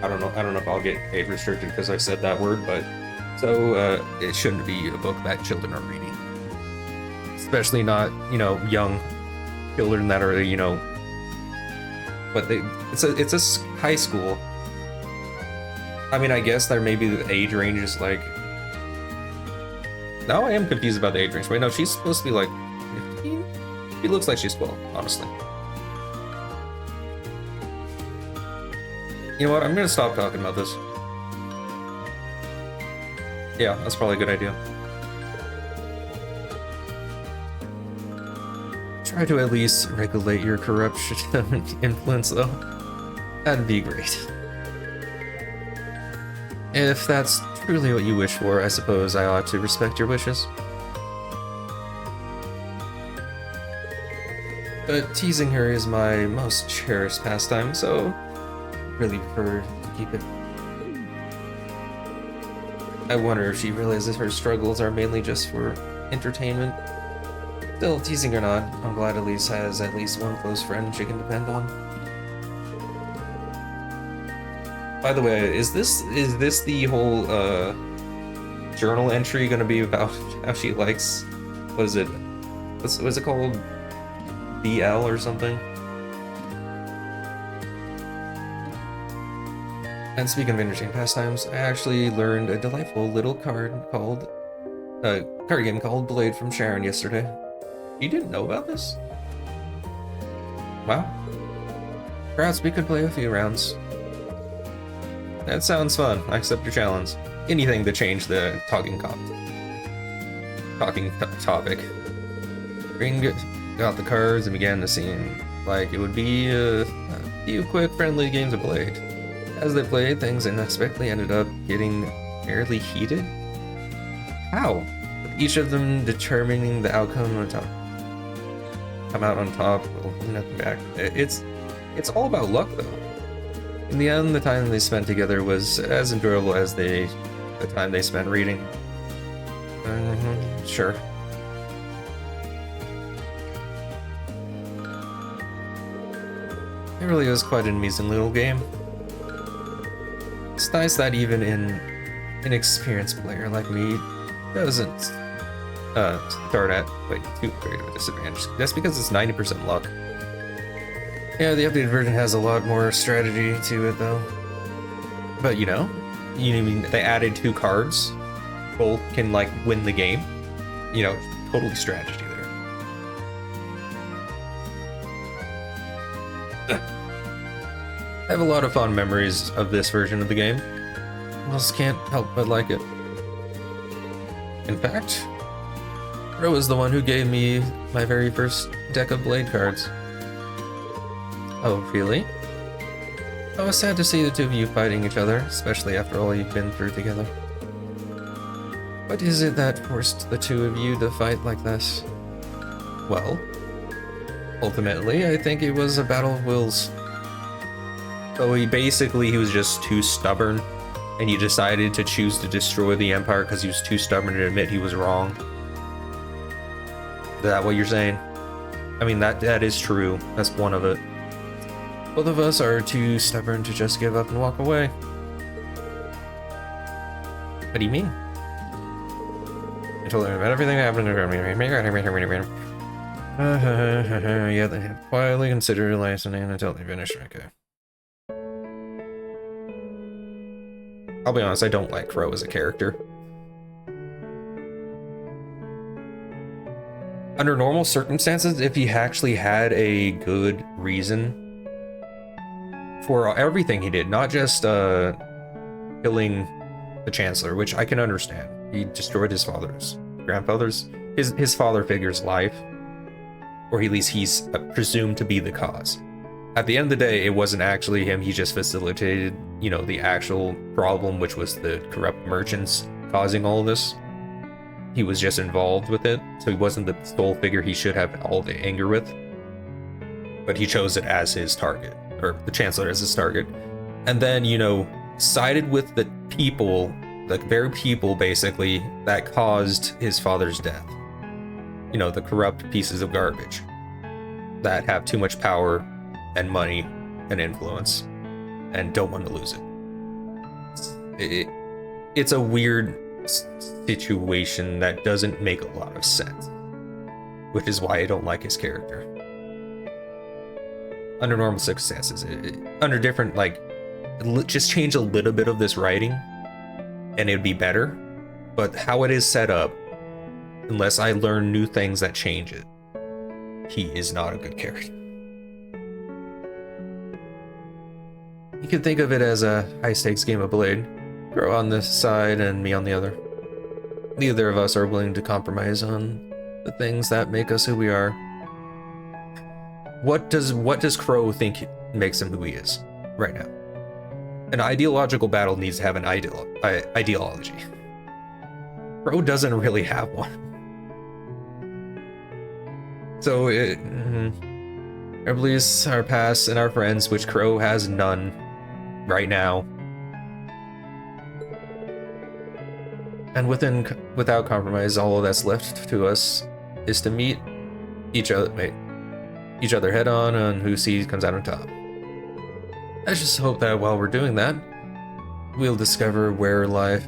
I don't know if I'll get age restricted because I said that word, but so it shouldn't be a book that children are reading. Especially not, you know, young children that are, you know, but it's a high school. I mean, I guess there maybe the age range is like. Now I am confused about the age range. Wait, no, she's supposed to be like 15? She looks like she's 12, honestly. You know what? I'm gonna stop talking about this. Yeah, that's probably a good idea. Try to at least regulate your corruption influence, though. That'd be great. If that's truly what you wish for, I suppose I ought to respect your wishes. But teasing her is my most cherished pastime, so I really prefer to keep it. I wonder if she realizes her struggles are mainly just for entertainment. Still, teasing or not, I'm glad Elise has at least one close friend she can depend on. By the way, is this the whole journal entry gonna be about how she likes, what is it? What's it called? BL or something? And speaking of interesting pastimes, I actually learned a delightful little card game called Blade from Sharon yesterday. You didn't know about this? Wow. Perhaps we could play a few rounds. That sounds fun. I accept your challenge. Anything to change the topic. Ring got the cards and began to seem like it would be a few quick, friendly games of Blade. As they played, things unexpectedly ended up getting fairly heated. How? With each of them determining the outcome on top. Come out on top, well, nothing back. It's all about luck, though. In the end, the time they spent together was as enjoyable as the time they spent reading. Sure. It really is quite an amusing little game. It's nice that even an inexperienced player like me doesn't start at too great of a disadvantage. That's because it's 90% luck. Yeah, the updated version has a lot more strategy to it, though. But you mean they added 2 cards, both can like win the game. You know, totally strategy there. I have a lot of fond memories of this version of the game. Just can't help but like it. In fact, Ro is the one who gave me my very first deck of Blade cards. Oh, really? I was sad to see the two of you fighting each other, especially after all you've been through together. What is it that forced the two of you to fight like this? Well, ultimately, I think it was a battle of wills. So he was just too stubborn, and he decided to choose to destroy the Empire because he was too stubborn to admit he was wrong. Is that what you're saying? I mean, that is true. That's one of it. Both of us are too stubborn to just give up and walk away. What do you mean? I told him about everything that happened around me. Yeah, they have quietly considered listening until they finish. Okay. I'll be honest, I don't like Crow as a character. Under normal circumstances, if he actually had a good reason for everything he did, not just killing the Chancellor, which I can understand. He destroyed his his father figure's life, or at least he's presumed to be the cause. At the end of the day, it wasn't actually him. He just facilitated, the actual problem, which was the corrupt merchants causing all of this. he was just involved with it, so he wasn't the sole figure he should have all the anger with. But he chose it as his target, or the Chancellor as his target. And then, you know, sided with the people, the very people, basically, that caused his father's death. You know, the corrupt pieces of garbage that have too much power and money and influence and don't want to lose it. It's a weird situation that doesn't make a lot of sense, which is why I don't like his character. Under normal circumstances, under different, like, just change a little bit of this writing and it'd be better. But how it is set up, unless I learn new things that change it, he is not a good character. You can think of it as a high-stakes game of Blade. Crow on this side and me on the other. Neither of us are willing to compromise on the things that make us who we are. What does Crow think makes him who he is right now? An ideological battle needs to have an ideology. Crow doesn't really have one. So our beliefs, our past, and our friends, which Crow has none right now. And without compromise, all that's left to us is to meet each other head on who comes out on top. I just hope that while we're doing that, we'll discover where life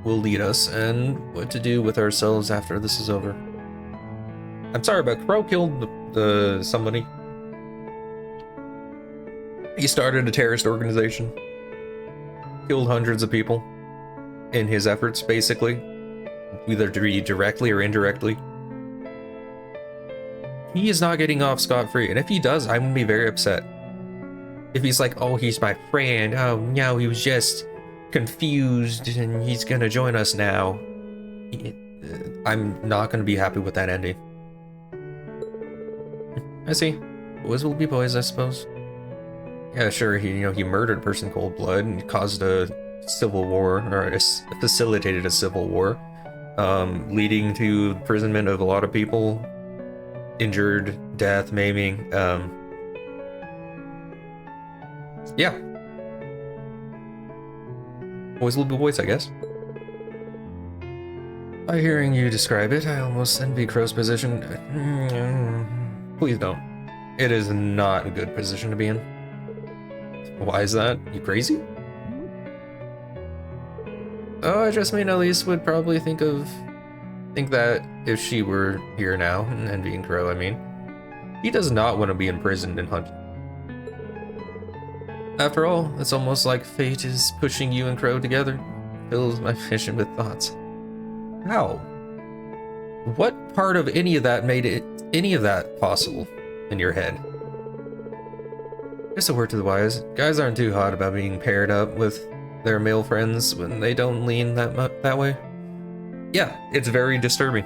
will lead us and what to do with ourselves after this is over. I'm sorry, but Crow killed somebody. He started a terrorist organization, killed hundreds of people in his efforts, basically, either directly or indirectly. He is not getting off scot-free, and if he does, I'm gonna be very upset. If he's like, oh, he's my friend, oh no, he was just confused and he's gonna join us now, I'm not gonna be happy with that ending. I see. Boys will be boys, I suppose. Yeah, sure, he murdered a person in cold blood and caused a civil war, or facilitated a civil war, leading to imprisonment of a lot of people, injured, death, maiming. Yeah. Boys will be boys, I guess. By hearing you describe it, I almost envy Crow's position. Please don't. It is not a good position to be in. Why is that? You crazy? Oh, I just mean Elise would probably think that if she were here now and envying Crow, I mean. He does not want to be imprisoned and hunted. After all, it's almost like fate is pushing you and Crow together. Fills my vision with thoughts. How? What part of any of that made any of that possible in your head? Just a word to the wise. Guys aren't too hot about being paired up with their male friends when they don't lean that way. Yeah, it's very disturbing.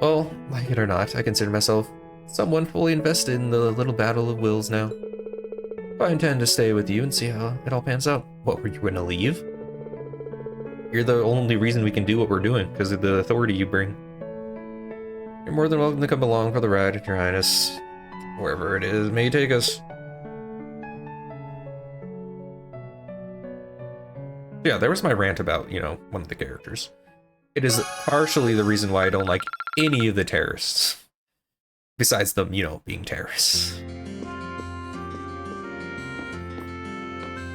Well, like it or not, I consider myself someone fully invested in the little battle of wills now. I intend to stay with you and see how it all pans out. What, were you gonna leave? You're the only reason we can do what we're doing, because of the authority you bring. You're more than welcome to come along for the ride, Your Highness. Wherever it is may take us. Yeah, there was my rant about, one of the characters. It is partially the reason why I don't like any of the terrorists. Besides them, being terrorists.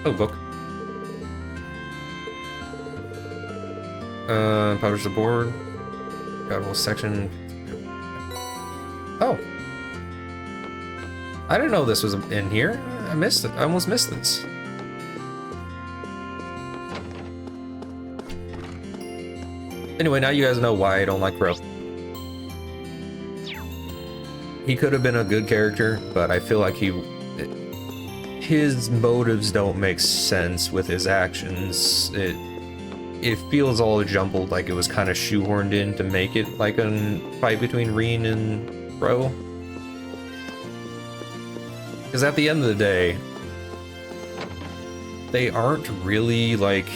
Oh, book. Publish the board. Got a little section. Oh. I didn't know this was in here. I missed it. I almost missed this. Anyway, now you guys know why I don't like Crow. He could have been a good character, but I feel like his motives don't make sense with his actions. It feels all jumbled, like it was kind of shoehorned in to make it like a fight between Reen and Crow. Because at the end of the day, they aren't really like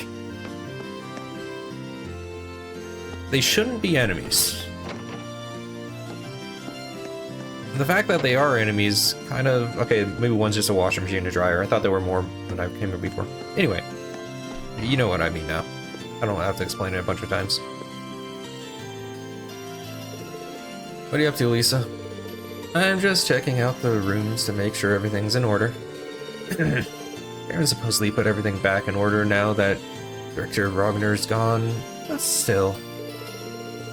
They shouldn't be enemies. The fact that they are enemies kind of... Okay, maybe one's just a washing machine and a dryer. I thought there were more when I came here before. Anyway, you know what I mean now. I don't have to explain it a bunch of times. What are you up to, Lisa? I'm just checking out the rooms to make sure everything's in order. Aaron supposedly put everything back in order now that Director Rogner's gone, but still.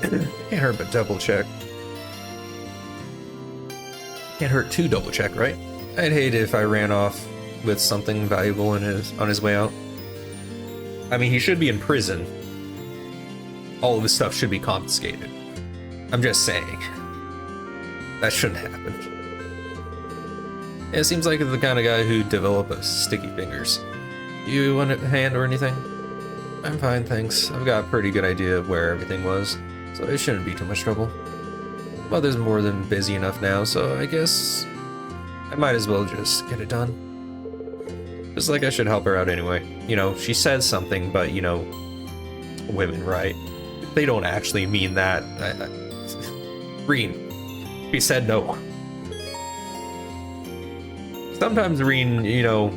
Can't hurt but double check. Can't hurt to double check, right? I'd hate it if I ran off with something valuable on his way out. I mean, he should be in prison. All of his stuff should be confiscated. I'm just saying. That shouldn't happen. Yeah, it seems like the kind of guy who'd develop a sticky fingers. You want a hand or anything? I'm fine, thanks. I've got a pretty good idea of where everything was, so it shouldn't be too much trouble. Mother's more than busy enough now, so I guess I might as well just get it done. Just like I should help her out anyway. You know, she says something, but you know, women, right? They don't actually mean that. Reen, he said no. Sometimes Reen, you know,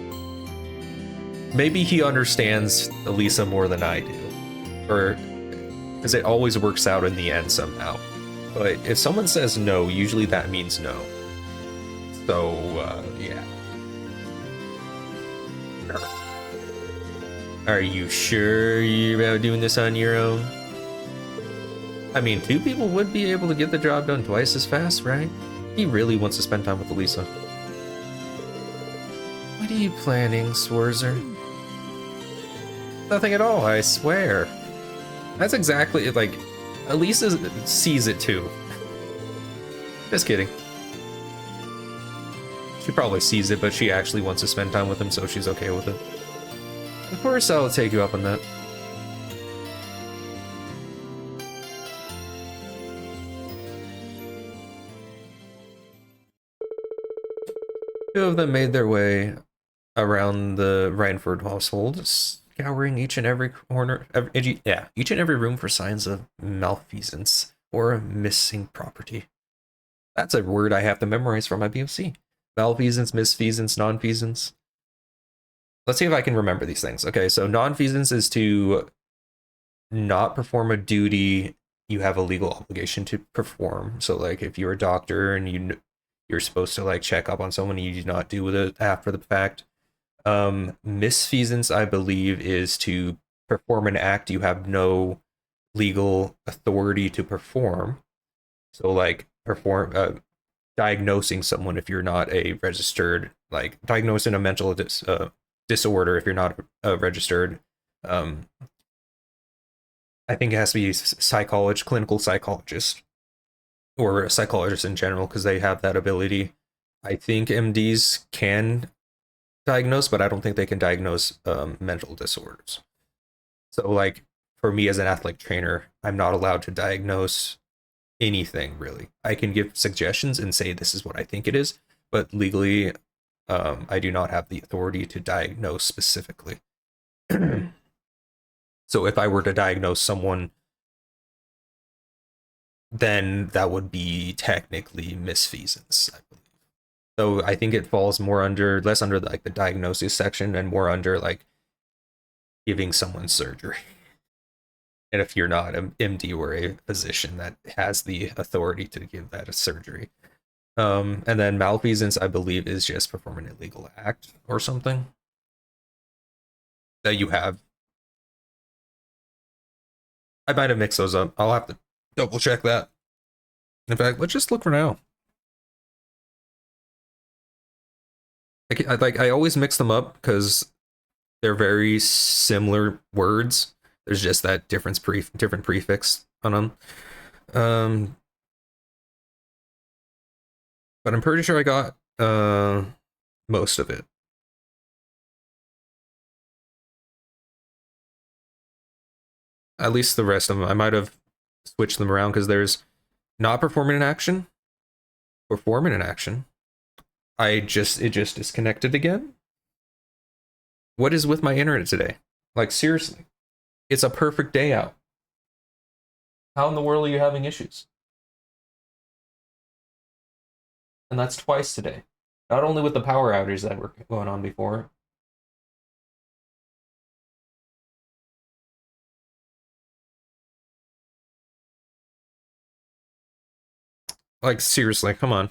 maybe he understands Elisa more than I do. Or, because it always works out in the end somehow. But if someone says no, usually that means no. So, yeah. Are you sure you're doing this on your own? I mean, 2 people would be able to get the job done twice as fast, right? He really wants to spend time with Elisa. What are you planning, Swerzer? Nothing at all, I swear. That's exactly, like, Elisa sees it too. Just kidding. She probably sees it, but she actually wants to spend time with him, so she's okay with it. Of course, I'll take you up on that. Two of them made their way around the Reinford household, scouring each and every corner, each and every room for signs of malfeasance or missing property. That's a word I have to memorize for my BOC. Malfeasance, misfeasance, nonfeasance. Let's see if I can remember these things. Okay, so nonfeasance is to not perform a duty you have a legal obligation to perform. So like if you're a doctor and you're supposed to like check up on someone and you do not do it after the fact. Misfeasance, I believe, is to perform an act you have no legal authority to perform. So like diagnosing someone if you're not a registered, like diagnosing a mental disorder if you're not registered. I think it has to be clinical psychologist, or a psychologist in general, because they have that ability. I think MDs can diagnose, but I don't think they can diagnose mental disorders. So like for me as an athletic trainer, I'm not allowed to diagnose anything really. I can give suggestions and say this is what I think it is, but legally I do not have the authority to diagnose specifically. So if I were to diagnose someone, then that would be technically misfeasance, I believe. So I think it falls less under like the diagnosis section and more under like giving someone surgery. And if you're not an MD or a physician that has the authority to give that a surgery. And then malfeasance, I believe, is just performing an illegal act or something that you have. I might have mixed those up. I'll have to double check that. In fact, let's just look for now. I always mix them up because they're very similar words. There's just that different prefix on them. But I'm pretty sure I got most of it. At least the rest of them. I might have switched them around because there's not performing an action, performing an action. It just disconnected again. What is with my internet today? Like seriously, it's a perfect day out. How in the world are you having issues? And that's twice today. Not only with the power outages that were going on before. Like, seriously, come on.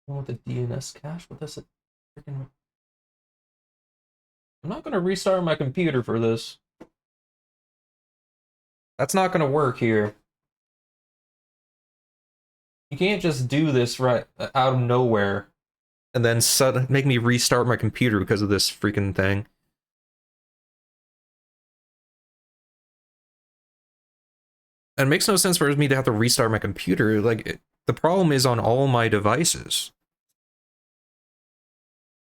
With the DNS cache? What is it? Freaking... I'm not going to restart my computer for this. That's not going to work here. You can't just do this right out of nowhere and then make me restart my computer because of this freaking thing. And it makes no sense for me to have to restart my computer. Like, the problem is on all my devices.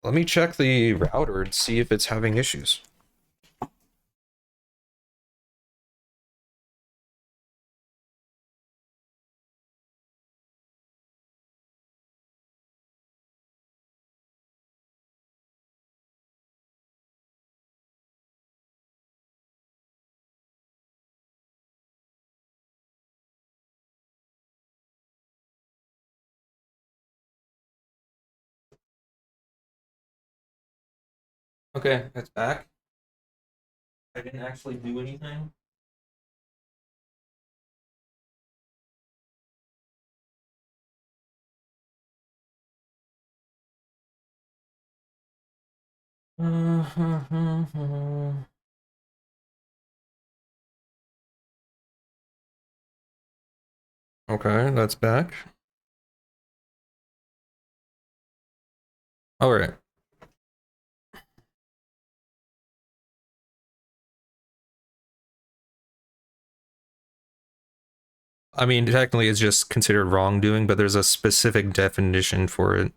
Let me check the router and see if it's having issues. Okay, it's back. I didn't actually do anything. Okay, that's back. All right. I mean, technically it's just considered wrongdoing, but there's a specific definition for it.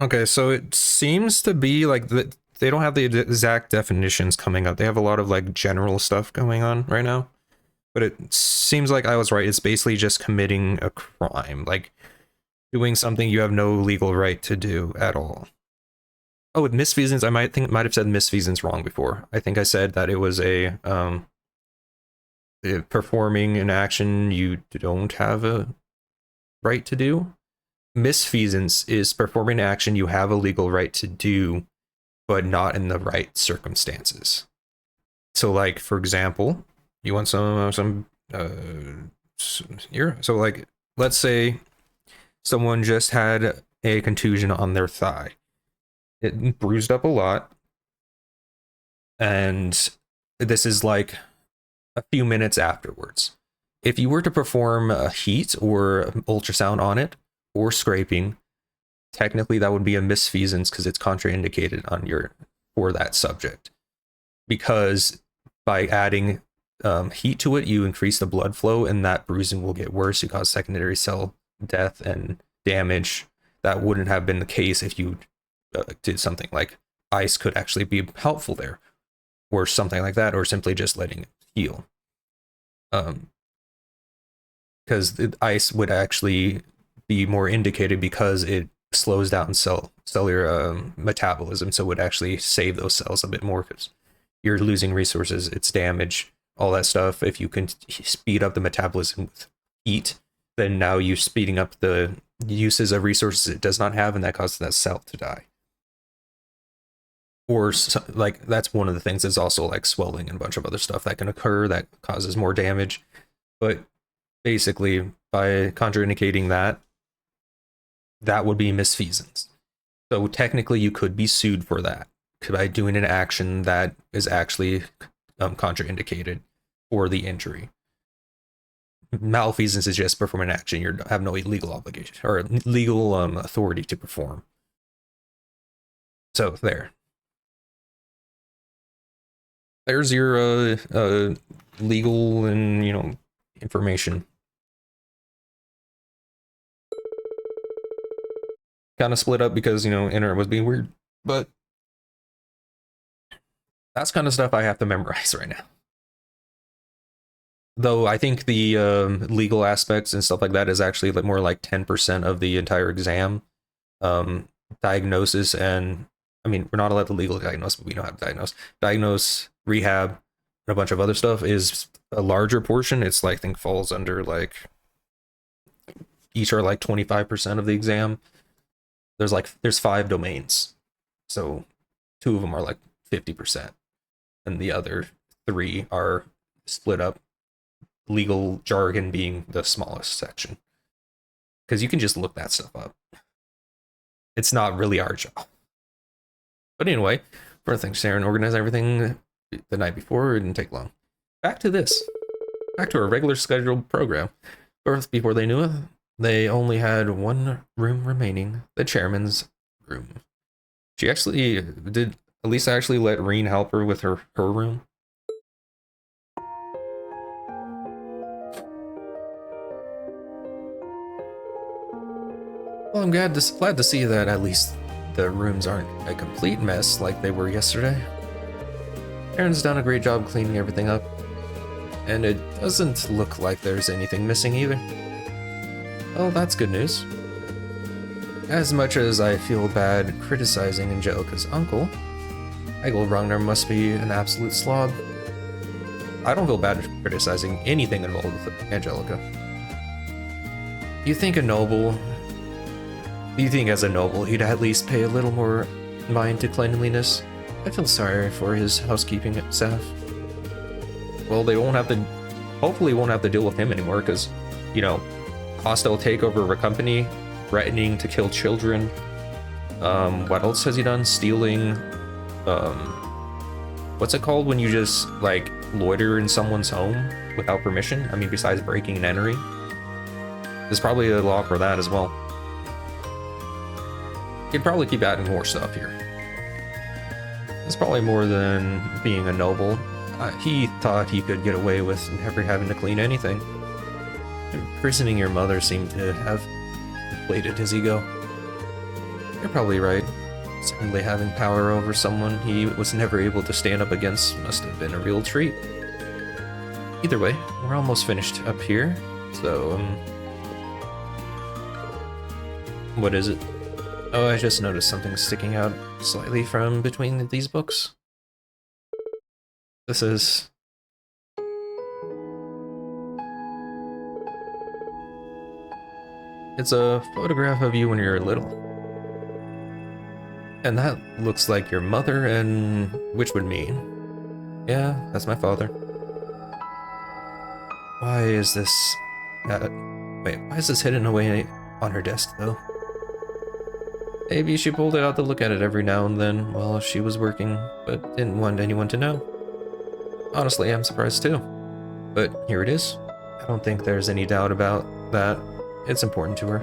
Okay, so it seems to be like they don't have the exact definitions coming up. They have a lot of like general stuff going on right now. But it seems like I was right. It's basically just committing a crime, like doing something you have no legal right to do at all. Oh, with misfeasance, I might have said misfeasance wrong before. I think I said that it was a performing an action you don't have a right to do. Misfeasance is performing an action you have a legal right to do, but not in the right circumstances. So, like, for example, you want here. So, like, let's say someone just had a contusion on their thigh. It bruised up a lot, and this is like a few minutes afterwards. If you were to perform a heat or ultrasound on it or scraping, technically that would be a misfeasance because it's contraindicated on for that subject. Because by adding heat to it, you increase the blood flow, and that bruising will get worse. You cause secondary cell death and damage. That wouldn't have been the case if you did something like ice could actually be helpful there, or something like that, or simply just letting it heal. Because ice would actually be more indicated because it slows down cellular metabolism, so it would actually save those cells a bit more because you're losing resources, it's damage, all that stuff. If you can speed up the metabolism with heat, then now you're speeding up the uses of resources it does not have, and that causes that cell to die. Or like that's one of the things. Is also like swelling and a bunch of other stuff that can occur that causes more damage. But basically, by contraindicating that, that would be misfeasance. So technically, you could be sued for that by doing an action that is actually contraindicated for the injury. Malfeasance is just performing an action you have no legal obligation or legal authority to perform. So there's your legal and information. Kind of split up because internet was being weird, but that's kind of stuff I have to memorize right now. Though I think the legal aspects and stuff like that is actually more like 10% of the entire exam. Diagnosis and, I mean, we're not allowed to legally diagnose, but we know how to diagnose, rehab, and a bunch of other stuff is a larger portion. It's like, I think falls under like, each are like 25% of the exam. There's 5 domains. So 2 of them are like 50%. And the other 3 are split up. Legal jargon being the smallest section. Because you can just look that stuff up. It's not really our job. But anyway, for things, Sharon organized everything the night before. It didn't take long. Back to our regular scheduled program. Before they knew it, they only had one room remaining, the chairman's room. She actually did. Elisa actually let Reen help her with her room. Well, I'm glad to see that at least the rooms aren't a complete mess like they were yesterday. Aaron's done a great job cleaning everything up, and it doesn't look like there's anything missing either. Well, that's good news. As much as I feel bad criticizing Angelica's uncle, Egil Ragnar must be an absolute slob. I don't feel bad criticizing anything involved with Angelica. You think as a noble he'd at least pay a little more mind to cleanliness? I feel sorry for his housekeeping staff. Well, they hopefully won't have to deal with him anymore, because, hostile takeover of a company, threatening to kill children. What else has he done? Stealing, what's it called when you just, loiter in someone's home without permission? I mean, besides breaking and entering. There's probably a law for that as well. He'd probably keep adding more stuff here. It's probably more than being a noble. He thought he could get away with never having to clean anything. Imprisoning your mother seemed to have inflated his ego. You're probably right. Suddenly having power over someone he was never able to stand up against must have been a real treat. Either way, we're almost finished up here, so, what is it? Oh, I just noticed something sticking out slightly from between these books. This is... It's a photograph of you when you're little. And that looks like your mother, and which would mean... Yeah, that's my father. Why is this... why is this hidden away on her desk, though? Maybe she pulled it out to look at it every now and then while she was working, but didn't want anyone to know. Honestly, I'm surprised too. But here it is. I don't think there's any doubt about that. It's important to her.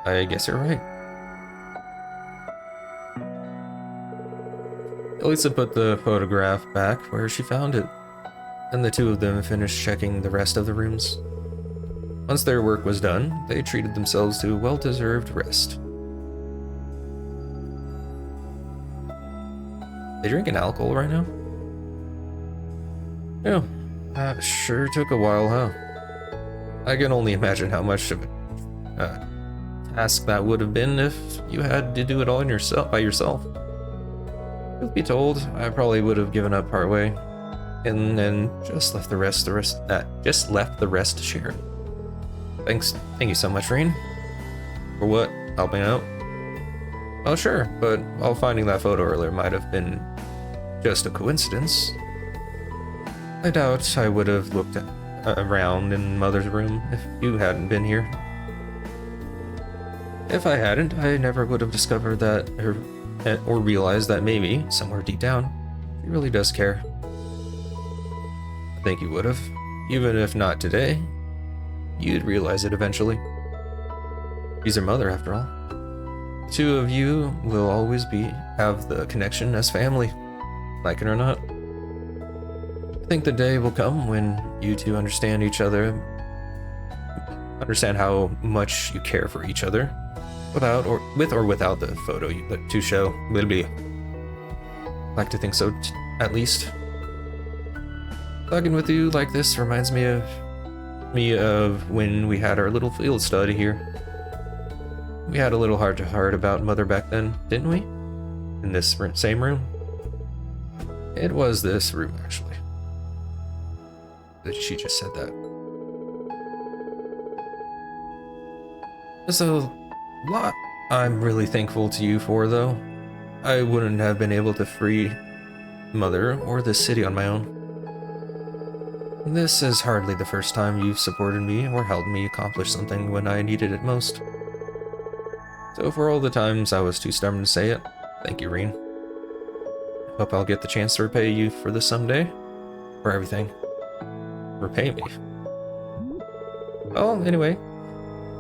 I guess you're right. Elisa put the photograph back where she found it, and the two of them finished checking the rest of the rooms. Once their work was done, they treated themselves to a well-deserved rest. They drinking alcohol right now? Yeah, that sure took a while, huh? I can only imagine how much of a task that would have been if you had to do it all by yourself. Truth be told, I probably would have given up partway, and then just left the rest to Sharon. Thank you so much, Reen. For what? Helping out? Oh, sure, but while finding that photo earlier might have been just a coincidence, I doubt I would have looked around in Mother's room if you hadn't been here. If I hadn't, I never would have discovered that her or realize that maybe, somewhere deep down, he really does care. I think you would have. Even if not today, you'd realize it eventually. He's her mother, after all. The two of you will always have the connection as family, like it or not. I think the day will come when you two understand each other, understand how much you care for each other, with or without the photo to show. Like to think so, at least. Talking with you like this reminds me of when we had our little field study here. We had a little heart-to-heart about Mother back then, didn't we? In this same room? It was this room, actually. She just said that. There's a lot I'm really thankful to you for, though. I wouldn't have been able to free Mother or this city on my own. This is hardly the first time you've supported me or helped me accomplish something when I needed it most. So for all the times I was too stubborn to say it, thank you, Rean. Hope I'll get the chance to repay you for this someday. For everything. Repay me. Well, anyway,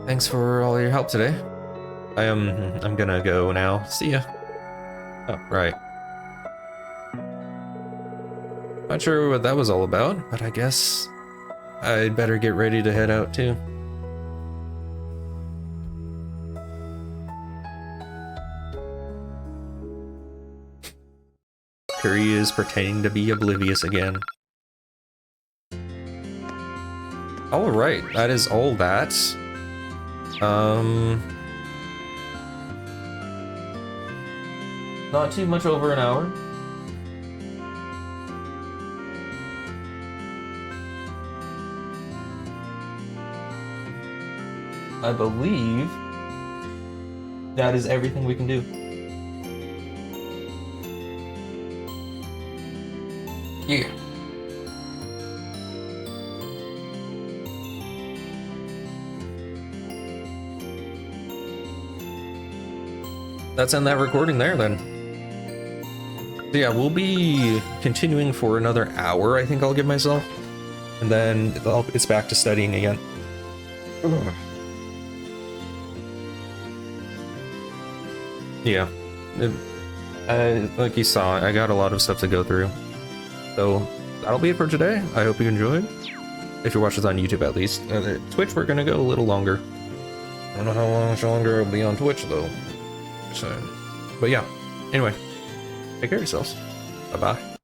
thanks for all your help today. I'm gonna go now. See ya. Oh, right. Not sure what that was all about, but I guess I'd better get ready to head out too. Curry is pretending to be oblivious again. Alright, that is all that. Not too much over an hour. I believe that is everything we can do. Yeah. Let's end that recording there then. So yeah, we'll be continuing for another hour, I think I'll give myself. And then it's back to studying again. Ugh. Yeah. Like you saw, I got a lot of stuff to go through. So that'll be it for today. I hope you enjoyed. If you're watching this on YouTube at least. Twitch, we're gonna go a little longer. I don't know how much longer I'll be on Twitch though. So, but yeah. Anyway, take care of yourselves. Bye-bye.